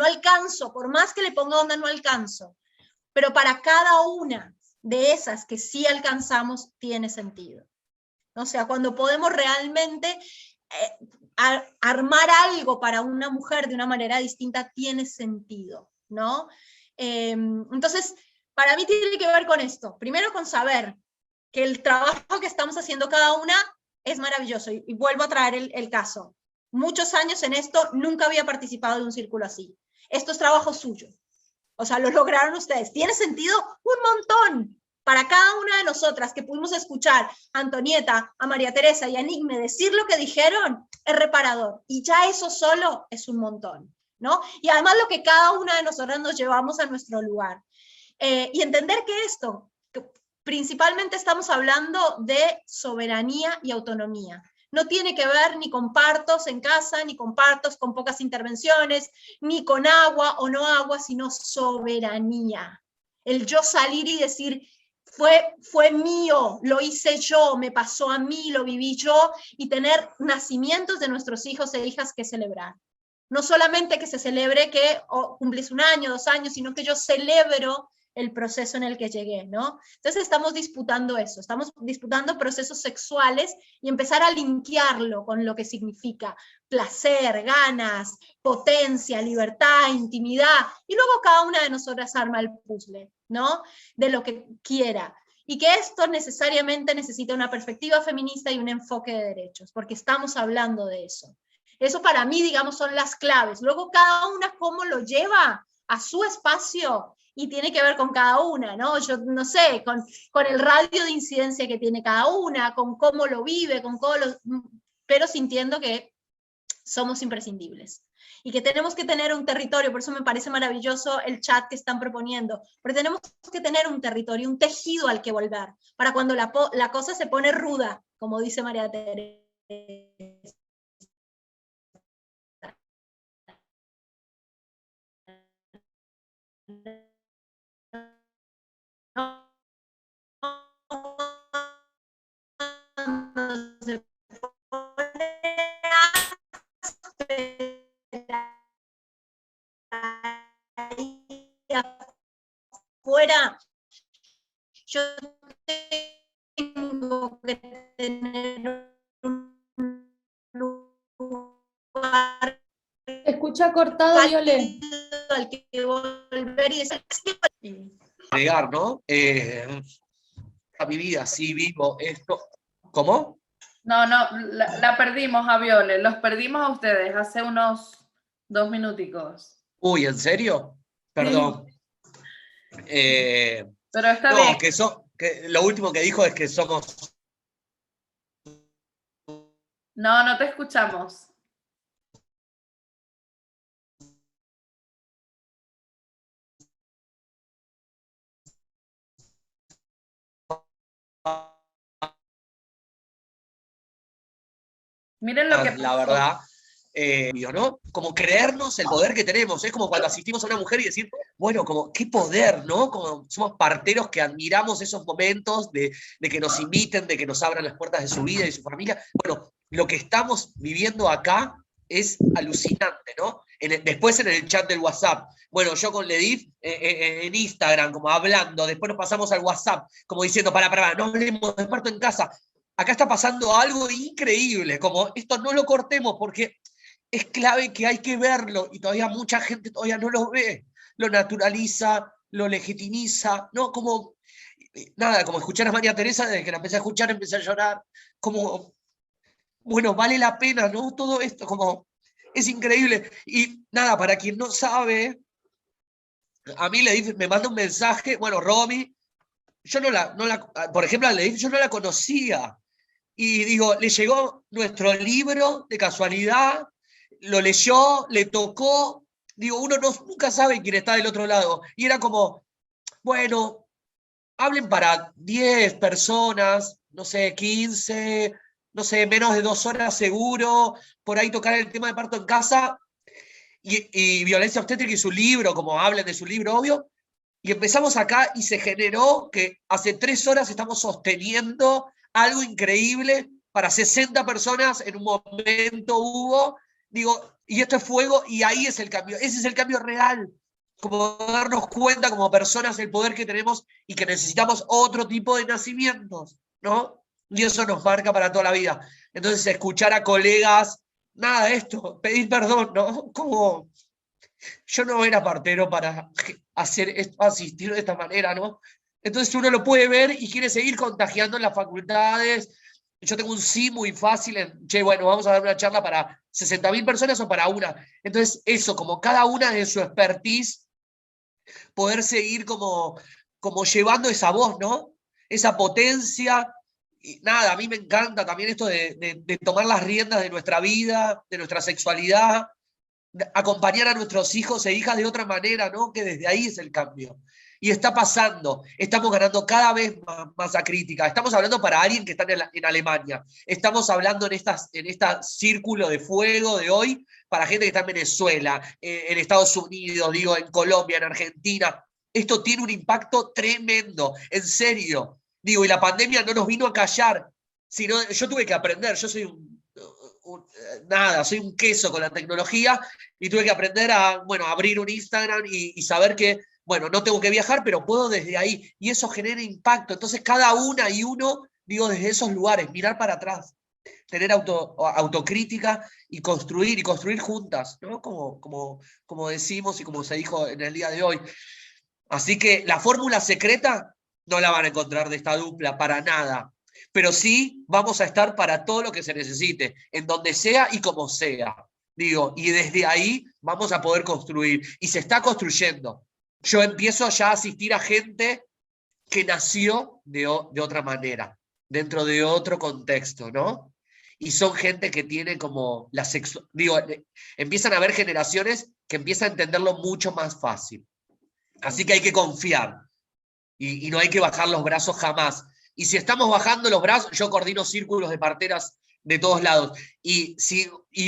por más que le ponga onda, no alcanzo. Pero para cada una de esas que sí alcanzamos, tiene sentido. O sea, cuando podemos realmente armar algo para una mujer de una manera distinta, tiene sentido, ¿no? Entonces, para mí tiene que ver con esto. Primero, con saber que el trabajo que estamos haciendo cada una es maravilloso. Y vuelvo a traer el caso. Muchos años en esto, nunca había participado de un círculo así. Esto es trabajo suyo. O sea, lo lograron ustedes. Tiene sentido un montón para cada una de nosotras que pudimos escuchar a Antonieta, a María Teresa y a Enigme decir lo que dijeron, es reparador. Y ya eso solo es un montón, ¿no? Y además lo que cada una de nosotras nos llevamos a nuestro lugar. Y entender que esto, principalmente estamos hablando de soberanía y autonomía. No tiene que ver ni con partos en casa, ni con partos con pocas intervenciones, ni con agua o no agua, sino soberanía. El yo salir y decir, fue mío, lo hice yo, me pasó a mí, lo viví yo, y tener nacimientos de nuestros hijos e hijas que celebrar. No solamente que se celebre que cumplís 1 año, 2 años, sino que yo celebro el proceso en el que llegué, ¿no? Entonces estamos disputando eso, estamos disputando procesos sexuales y empezar a linkearlo con lo que significa placer, ganas, potencia, libertad, intimidad, y luego cada una de nosotras arma el puzzle, ¿no? De lo que quiera. Y que esto necesariamente necesita una perspectiva feminista y un enfoque de derechos, porque estamos hablando de eso. Eso para mí, digamos, son las claves. Luego cada una cómo lo lleva a su espacio y tiene que ver con cada una, ¿no? Yo no sé, con el radio de incidencia que tiene cada una, con cómo lo vive, pero sintiendo que somos imprescindibles. Y que tenemos que tener un territorio, por eso me parece maravilloso el chat que están proponiendo, porque tenemos que tener un territorio, un tejido al que volver, para cuando la cosa se pone ruda, como dice María Teresa. Fuera, yo tengo que tener un lugar. Escucha cortado, Viole. Al que volver y decir, agregar, ¿no? A mi vida, sí, vivo esto. ¿Cómo? No, la perdimos a Viole, los perdimos a ustedes hace unos 2 minuticos. Uy, ¿en serio? Perdón. Pero está no, bien. Que lo último que dijo es que somos... No te escuchamos. Miren lo que pasó. La verdad, ¿no? Como creernos el poder que tenemos. Es como cuando asistimos a una mujer y decir, bueno, como qué poder, ¿no? Como somos parteros que admiramos esos momentos de que nos inviten, de que nos abran las puertas de su vida y su familia. Bueno, lo que estamos viviendo acá es alucinante, ¿no? Después en el chat del WhatsApp. Bueno, yo con Ledif en Instagram, como hablando, después nos pasamos al WhatsApp, como diciendo, para, no hablemos de parto en casa. Acá está pasando algo increíble, como esto no lo cortemos porque es clave que hay que verlo y todavía mucha gente todavía no lo ve, lo naturaliza, lo legitimiza, ¿no? Como, nada, como escuchar a María Teresa, desde que la empecé a escuchar empecé a llorar, como, bueno, vale la pena, ¿no? Todo esto, como, es increíble. Y nada, para quien no sabe, a mí me manda un mensaje, bueno, Romy, yo por ejemplo, a Ledif yo no la conocía, y digo, le llegó nuestro libro de casualidad, lo leyó, le tocó, digo, uno nunca sabe quién está del otro lado, y era como, bueno, hablen para 10 personas, no sé, 15, no sé, menos de 2 horas seguro, por ahí tocar el tema de parto en casa, y violencia obstétrica y su libro, como hablen de su libro, obvio, y empezamos acá y se generó que hace 3 horas estamos sosteniendo algo increíble para 60 personas en un momento hubo, digo, y esto es fuego, y ahí es el cambio, ese es el cambio real, como darnos cuenta como personas el poder que tenemos y que necesitamos otro tipo de nacimientos, ¿no? Y eso nos marca para toda la vida. Entonces, escuchar a colegas, nada de esto, pedir perdón, ¿no? Como yo no era partero para hacer esto, asistir de esta manera, ¿no? Entonces uno lo puede ver y quiere seguir contagiando en las facultades. Yo tengo un sí muy fácil en, che, bueno, vamos a dar una charla para 60.000 personas o para una. Entonces eso, como cada una de su expertise, poder seguir como llevando esa voz, ¿no? Esa potencia. Y nada, a mí me encanta también esto de tomar las riendas de nuestra vida, de nuestra sexualidad, acompañar a nuestros hijos e hijas de otra manera, ¿no? Que desde ahí es el cambio. Y está pasando, estamos ganando cada vez más masa crítica. Estamos hablando para alguien que está en Alemania. Estamos hablando en este círculo de fuego de hoy para gente que está en Venezuela, en Estados Unidos, digo, en Colombia, en Argentina. Esto tiene un impacto tremendo, en serio. Digo, y la pandemia no nos vino a callar, sino yo tuve que aprender, yo soy soy un queso con la tecnología y tuve que aprender a, bueno, abrir un Instagram y saber que, bueno, no tengo que viajar, pero puedo desde ahí y eso genera impacto. Entonces cada una y uno, digo, desde esos lugares, mirar para atrás, tener autocrítica y construir juntas, ¿no? Como decimos y como se dijo en el día de hoy. Así que la fórmula secreta no la van a encontrar de esta dupla para nada. Pero sí vamos a estar para todo lo que se necesite, en donde sea y como sea. Digo, y desde ahí vamos a poder construir. Y se está construyendo. Yo empiezo ya a asistir a gente que nació de otra manera, dentro de otro contexto, ¿no? Y son gente que tiene como empiezan a haber generaciones que empiezan a entenderlo mucho más fácil. Así que hay que confiar. Y no hay que bajar los brazos jamás. Y si estamos bajando los brazos, yo coordino círculos de parteras de todos lados. Y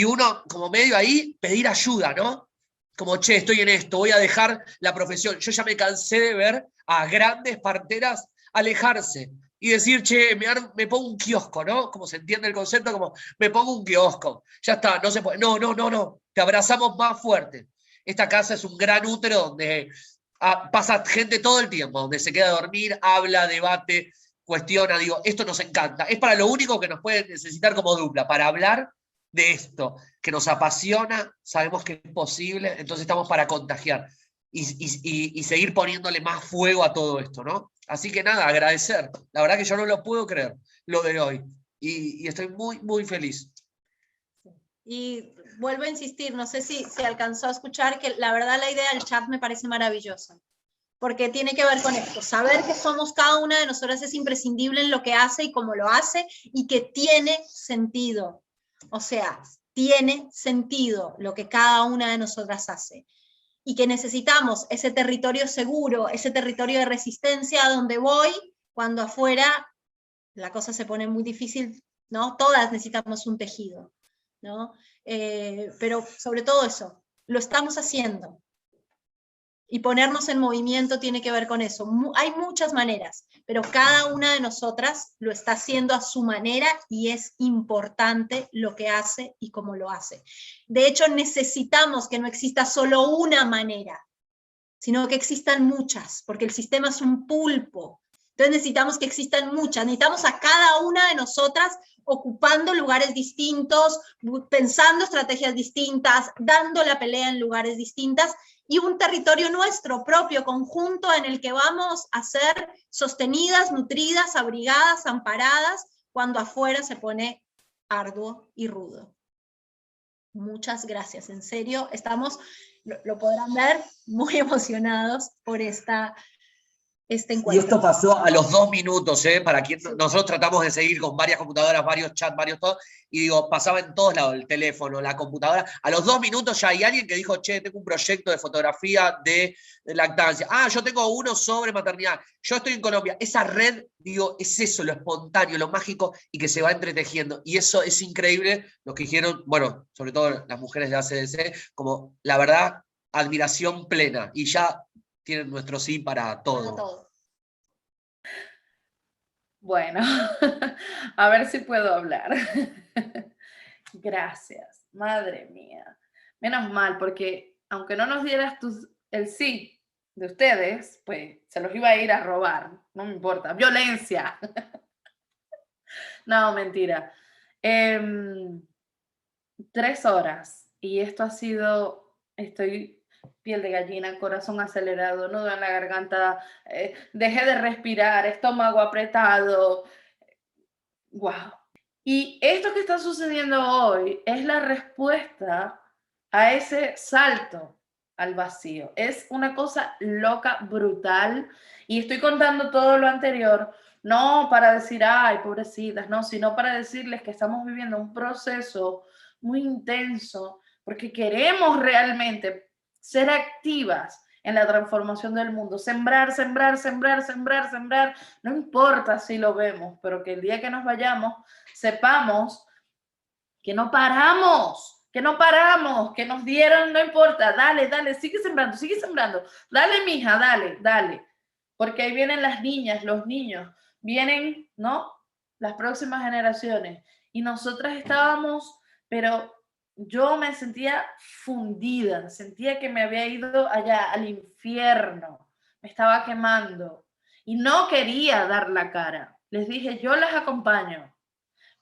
uno, como medio ahí, pedir ayuda, ¿no? Como, che, estoy en esto, voy a dejar la profesión. Yo ya me cansé de ver a grandes parteras alejarse y decir, che, me pongo un kiosco, ¿no? Como se entiende el concepto, como, me pongo un kiosco. Ya está, no se puede. No. Te abrazamos más fuerte. Esta casa es un gran útero donde pasa gente todo el tiempo, donde se queda a dormir, habla, debate, cuestiona, digo, esto nos encanta. Es para lo único que nos puede necesitar como dupla, para hablar de esto, que nos apasiona, sabemos que es posible, entonces estamos para contagiar y seguir poniéndole más fuego a todo esto, ¿no? Así que nada, agradecer. La verdad que yo no lo puedo creer, lo de hoy. Y estoy muy, muy feliz. Y vuelvo a insistir, no sé si se alcanzó a escuchar, que la verdad la idea del chat me parece maravillosa. Porque tiene que ver con esto, saber que somos cada una de nosotras es imprescindible en lo que hace y cómo lo hace, y que tiene sentido. O sea, tiene sentido lo que cada una de nosotras hace. Y que necesitamos ese territorio seguro, ese territorio de resistencia donde voy, cuando afuera la cosa se pone muy difícil, ¿no? Todas necesitamos un tejido, ¿no? pero sobre todo eso, lo estamos haciendo. Y ponernos en movimiento tiene que ver con eso. Hay muchas maneras, pero cada una de nosotras lo está haciendo a su manera y es importante lo que hace y cómo lo hace. De hecho, necesitamos que no exista solo una manera, sino que existan muchas, porque el sistema es un pulpo. Entonces necesitamos que existan muchas, necesitamos a cada una de nosotras ocupando lugares distintos, pensando estrategias distintas, dando la pelea en lugares distintos, y un territorio nuestro propio, conjunto, en el que vamos a ser sostenidas, nutridas, abrigadas, amparadas, cuando afuera se pone arduo y rudo. Muchas gracias, en serio, estamos, lo podrán ver, muy emocionados por este encuentro. Y esto pasó a los 2 minutos, para quien nosotros tratamos de seguir con varias computadoras, varios chats, varios todo, y digo, pasaba en todos lados, el teléfono, la computadora. A los 2 minutos ya hay alguien que dijo, che, tengo un proyecto de fotografía de lactancia. Ah, yo tengo uno sobre maternidad. Yo estoy en Colombia. Esa red, digo, es eso, lo espontáneo, lo mágico, y que se va entretejiendo. Y eso es increíble, lo que dijeron, bueno, sobre todo las mujeres de ACDC, como, la verdad, admiración plena. Y ya tienen nuestro sí para todo. Para todo. Bueno, a ver si puedo hablar. Gracias, madre mía. Menos mal, porque aunque no nos dieras el sí de ustedes, pues se los iba a ir a robar, no me importa. Violencia. No, mentira. 3 horas, y esto ha sido, estoy piel de gallina, corazón acelerado, nudo en la garganta, dejé de respirar, estómago apretado. ¡Wow! Y esto que está sucediendo hoy es la respuesta a ese salto al vacío. Es una cosa loca, brutal, y estoy contando todo lo anterior, no para decir, ay, pobrecitas, no, sino para decirles que estamos viviendo un proceso muy intenso, porque queremos realmente ser activas en la transformación del mundo, sembrar, sembrar, sembrar, sembrar, sembrar, no importa si lo vemos, pero que el día que nos vayamos sepamos que no paramos, que nos dieron, no importa, dale, dale, sigue sembrando, dale, mija, dale, dale, porque ahí vienen las niñas, los niños, vienen, ¿no?, las próximas generaciones, y nosotras estábamos, pero yo me sentía fundida, sentía que me había ido allá al infierno, me estaba quemando y no quería dar la cara. Les dije, yo las acompaño,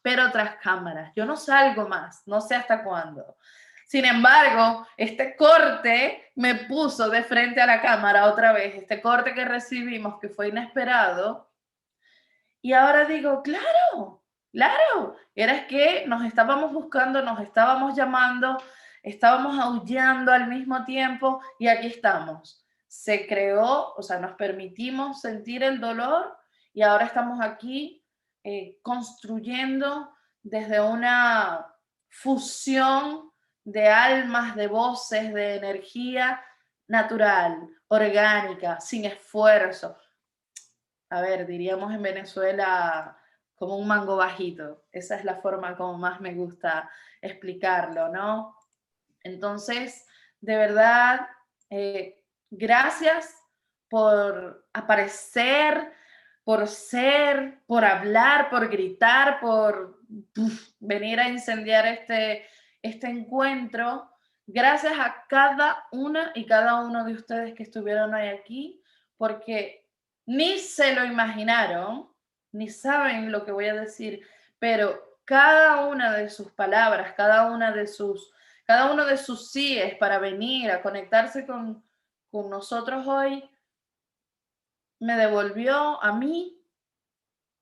pero tras cámaras, yo no salgo más, no sé hasta cuándo. Sin embargo, este corte me puso de frente a la cámara otra vez, este corte que recibimos que fue inesperado, y ahora digo, claro, era que nos estábamos buscando, nos estábamos llamando, estábamos aullando al mismo tiempo, y aquí estamos. Se creó, o sea, nos permitimos sentir el dolor, y ahora estamos aquí construyendo desde una fusión de almas, de voces, de energía natural, orgánica, sin esfuerzo. A ver, diríamos en Venezuela como un mango bajito. Esa es la forma como más me gusta explicarlo, ¿no? Entonces, de verdad, gracias por aparecer, por ser, por hablar, por gritar, por venir a incendiar este encuentro. Gracias a cada una y cada uno de ustedes que estuvieron hoy aquí, porque ni se lo imaginaron, ni saben lo que voy a decir, pero cada una de sus palabras, cada uno de sus síes para venir a conectarse con nosotros hoy, me devolvió a mí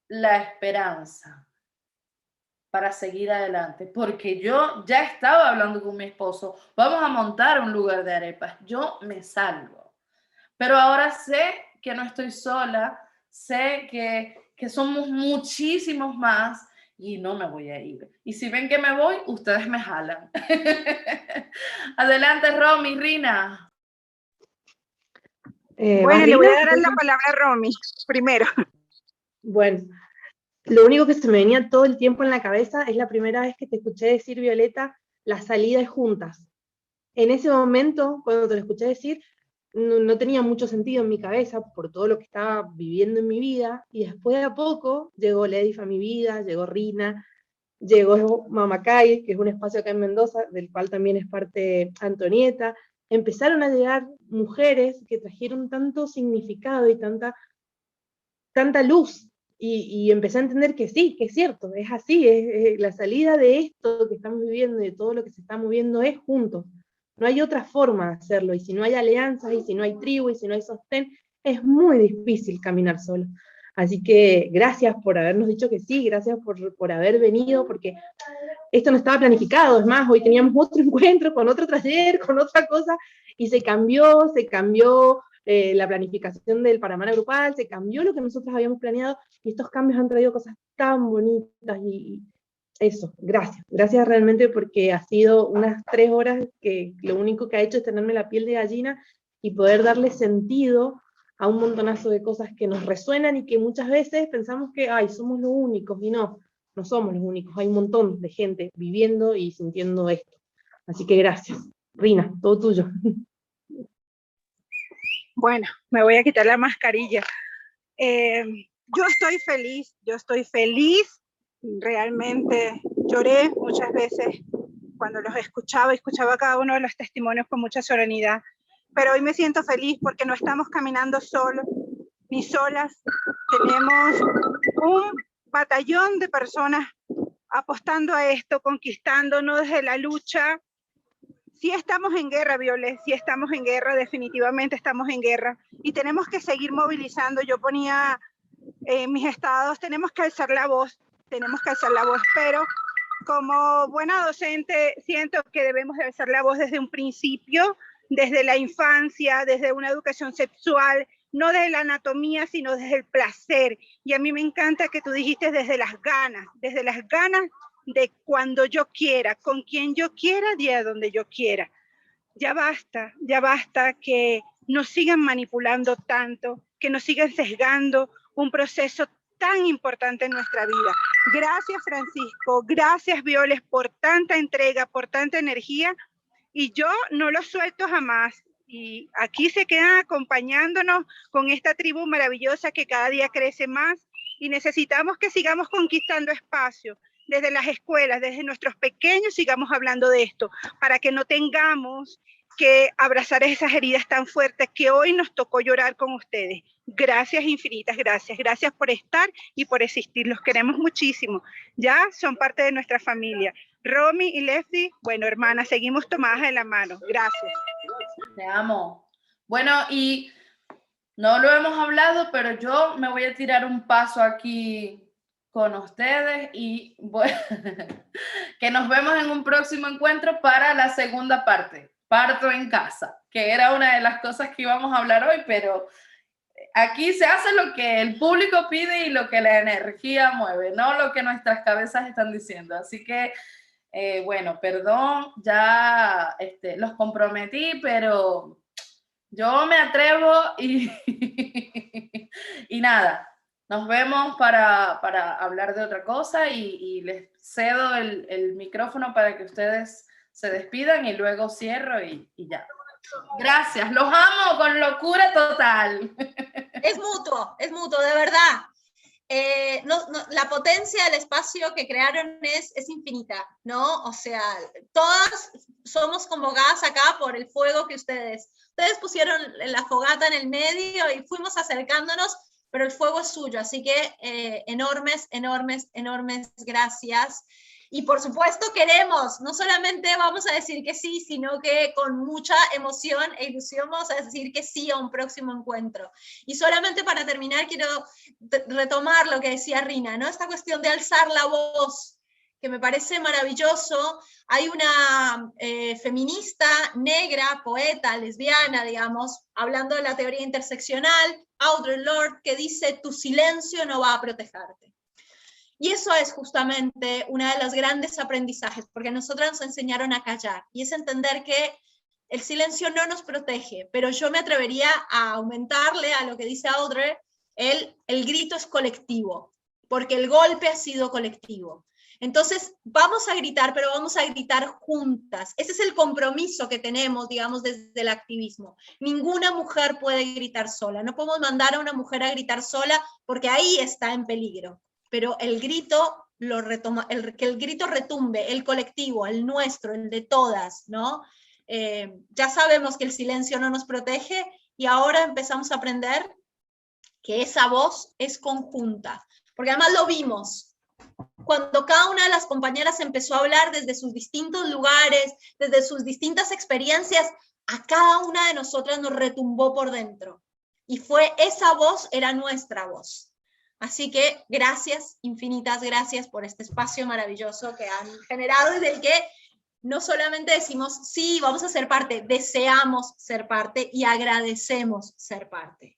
la esperanza para seguir adelante, porque yo ya estaba hablando con mi esposo, vamos a montar un lugar de arepas, yo me salgo, pero ahora sé que no estoy sola, sé que somos muchísimos más y no me voy a ir. Y si ven que me voy, ustedes me jalan. Adelante, Romy, Rina. Bueno, le voy a dar la palabra a Romy primero. Bueno, lo único que se me venía todo el tiempo en la cabeza es la primera vez que te escuché decir, Violeta, la salida es juntas. En ese momento, cuando te lo escuché decir, no tenía mucho sentido en mi cabeza por todo lo que estaba viviendo en mi vida, y después de a poco llegó Ledif a mi vida, llegó Rina, llegó Mamacay, que es un espacio acá en Mendoza, del cual también es parte Antonieta. Empezaron a llegar mujeres que trajeron tanto significado y tanta luz, y empecé a entender que sí, que es cierto, es así, la salida de esto que estamos viviendo y de todo lo que se está moviendo es juntos. No hay otra forma de hacerlo, y si no hay alianzas, y si no hay tribu, y si no hay sostén, es muy difícil caminar solo. Así que gracias por habernos dicho que sí, gracias por haber venido, porque esto no estaba planificado. Es más, hoy teníamos otro encuentro con otro taller, con otra cosa, y se cambió la planificación del Paramana grupal, se cambió lo que nosotros habíamos planeado, y estos cambios han traído cosas tan bonitas, y eso, gracias realmente, porque ha sido unas 3 horas que lo único que ha hecho es tenerme la piel de gallina y poder darle sentido a un montonazo de cosas que nos resuenan y que muchas veces pensamos que somos los únicos, y no somos los únicos, hay un montón de gente viviendo y sintiendo esto. Así que gracias. Rina, todo tuyo. Bueno, me voy a quitar la mascarilla. Yo estoy feliz, realmente lloré muchas veces cuando los escuchaba cada uno de los testimonios con mucha serenidad, pero hoy me siento feliz porque no estamos caminando solos ni solas, tenemos un batallón de personas apostando a esto, conquistándonos desde la lucha. Sí estamos en guerra, Violet, sí estamos en guerra, definitivamente estamos en guerra, y tenemos que seguir movilizando. Yo ponía en mis estados, tenemos que alzar la voz, pero como buena docente siento que debemos de alzar la voz desde un principio, desde la infancia, desde una educación sexual, no desde la anatomía, sino desde el placer. Y a mí me encanta que tú dijiste desde las ganas de cuando yo quiera, con quien yo quiera, y a donde yo quiera. Ya basta que nos sigan manipulando tanto, que nos sigan sesgando un proceso tan importante en nuestra vida. Gracias, Francisco, gracias, Violes, por tanta entrega, por tanta energía, y yo no lo suelto jamás. Y aquí se quedan acompañándonos con esta tribu maravillosa que cada día crece más, y necesitamos que sigamos conquistando espacios. Desde las escuelas, desde nuestros pequeños, sigamos hablando de esto, para que no tengamos que abrazar esas heridas tan fuertes que hoy nos tocó llorar con ustedes. Gracias infinitas, gracias por estar y por existir, los queremos muchísimo, ya son parte de nuestra familia. Romy y Leslie, bueno, hermanas, seguimos tomadas de la mano, gracias. Te amo. Bueno, y no lo hemos hablado, pero yo me voy a tirar un paso aquí con ustedes, y bueno, que nos vemos en un próximo encuentro para la segunda parte, Parto en Casa, que era una de las cosas que íbamos a hablar hoy, pero aquí se hace lo que el público pide y lo que la energía mueve, no lo que nuestras cabezas están diciendo. Así que, bueno, perdón, ya los comprometí, pero yo me atrevo y, y nada. Nos vemos para hablar de otra cosa, y les cedo el micrófono para que ustedes se despidan, y luego cierro y ya. Gracias, los amo con locura total. Es mutuo, de verdad. La potencia del espacio que crearon es infinita, ¿no? O sea, todas somos convocadas acá por el fuego que ustedes pusieron la fogata en el medio y fuimos acercándonos, pero el fuego es suyo, así que enormes gracias. Y por supuesto queremos, no solamente vamos a decir que sí, sino que con mucha emoción e ilusión vamos a decir que sí a un próximo encuentro. Y solamente para terminar quiero retomar lo que decía Rina, ¿no? Esta cuestión de alzar la voz, que me parece maravilloso. Hay una feminista negra, poeta, lesbiana, digamos, hablando de la teoría interseccional, Audre Lorde, que dice: tu silencio no va a protegerte. Y eso es justamente uno de los grandes aprendizajes, porque nosotras nos enseñaron a callar, y es entender que el silencio no nos protege, pero yo me atrevería a aumentarle a lo que dice Audre, el grito es colectivo, porque el golpe ha sido colectivo. Entonces, vamos a gritar, pero vamos a gritar juntas. Ese es el compromiso que tenemos, digamos, desde el activismo. Ninguna mujer puede gritar sola. No podemos mandar a una mujer a gritar sola porque ahí está en peligro. Pero el grito lo retoma, que el grito retumbe, el colectivo, el nuestro, el de todas, ¿no? Ya sabemos que el silencio no nos protege y ahora empezamos a aprender que esa voz es conjunta. Porque además lo vimos. Cuando cada una de las compañeras empezó a hablar desde sus distintos lugares, desde sus distintas experiencias, a cada una de nosotras nos retumbó por dentro. Y fue esa voz, era nuestra voz. Así que gracias, infinitas gracias por este espacio maravilloso que han generado, desde el que no solamente decimos, sí, vamos a ser parte, deseamos ser parte y agradecemos ser parte.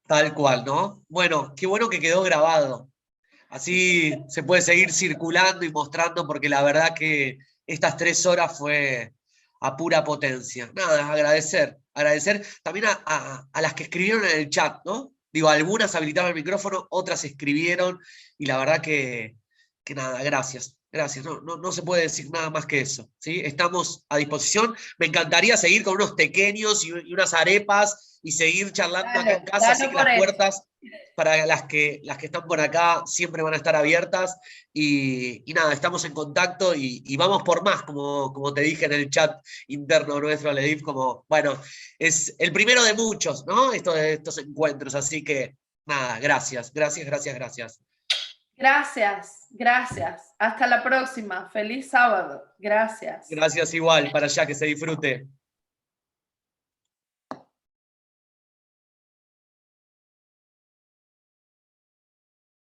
Tal cual, ¿no? Bueno, qué bueno que quedó grabado. Así se puede seguir circulando y mostrando, porque la verdad que estas 3 horas fue a pura potencia. Nada, agradecer también a las que escribieron en el chat, ¿no? Digo, algunas habilitaron el micrófono, otras escribieron, y la verdad que nada, gracias, no se puede decir nada más que eso, ¿sí? Estamos a disposición, me encantaría seguir con unos pequeños y unas arepas, y seguir charlando acá en casa, así que las puertas para las que están por acá siempre van a estar abiertas, y nada, estamos en contacto, y vamos por más, como te dije en el chat interno nuestro, Ledif, como, bueno, es el primero de muchos, ¿no? Estos encuentros, así que, nada, gracias. Gracias. Hasta la próxima. Feliz sábado. Gracias. Gracias igual, para allá, que se disfrute.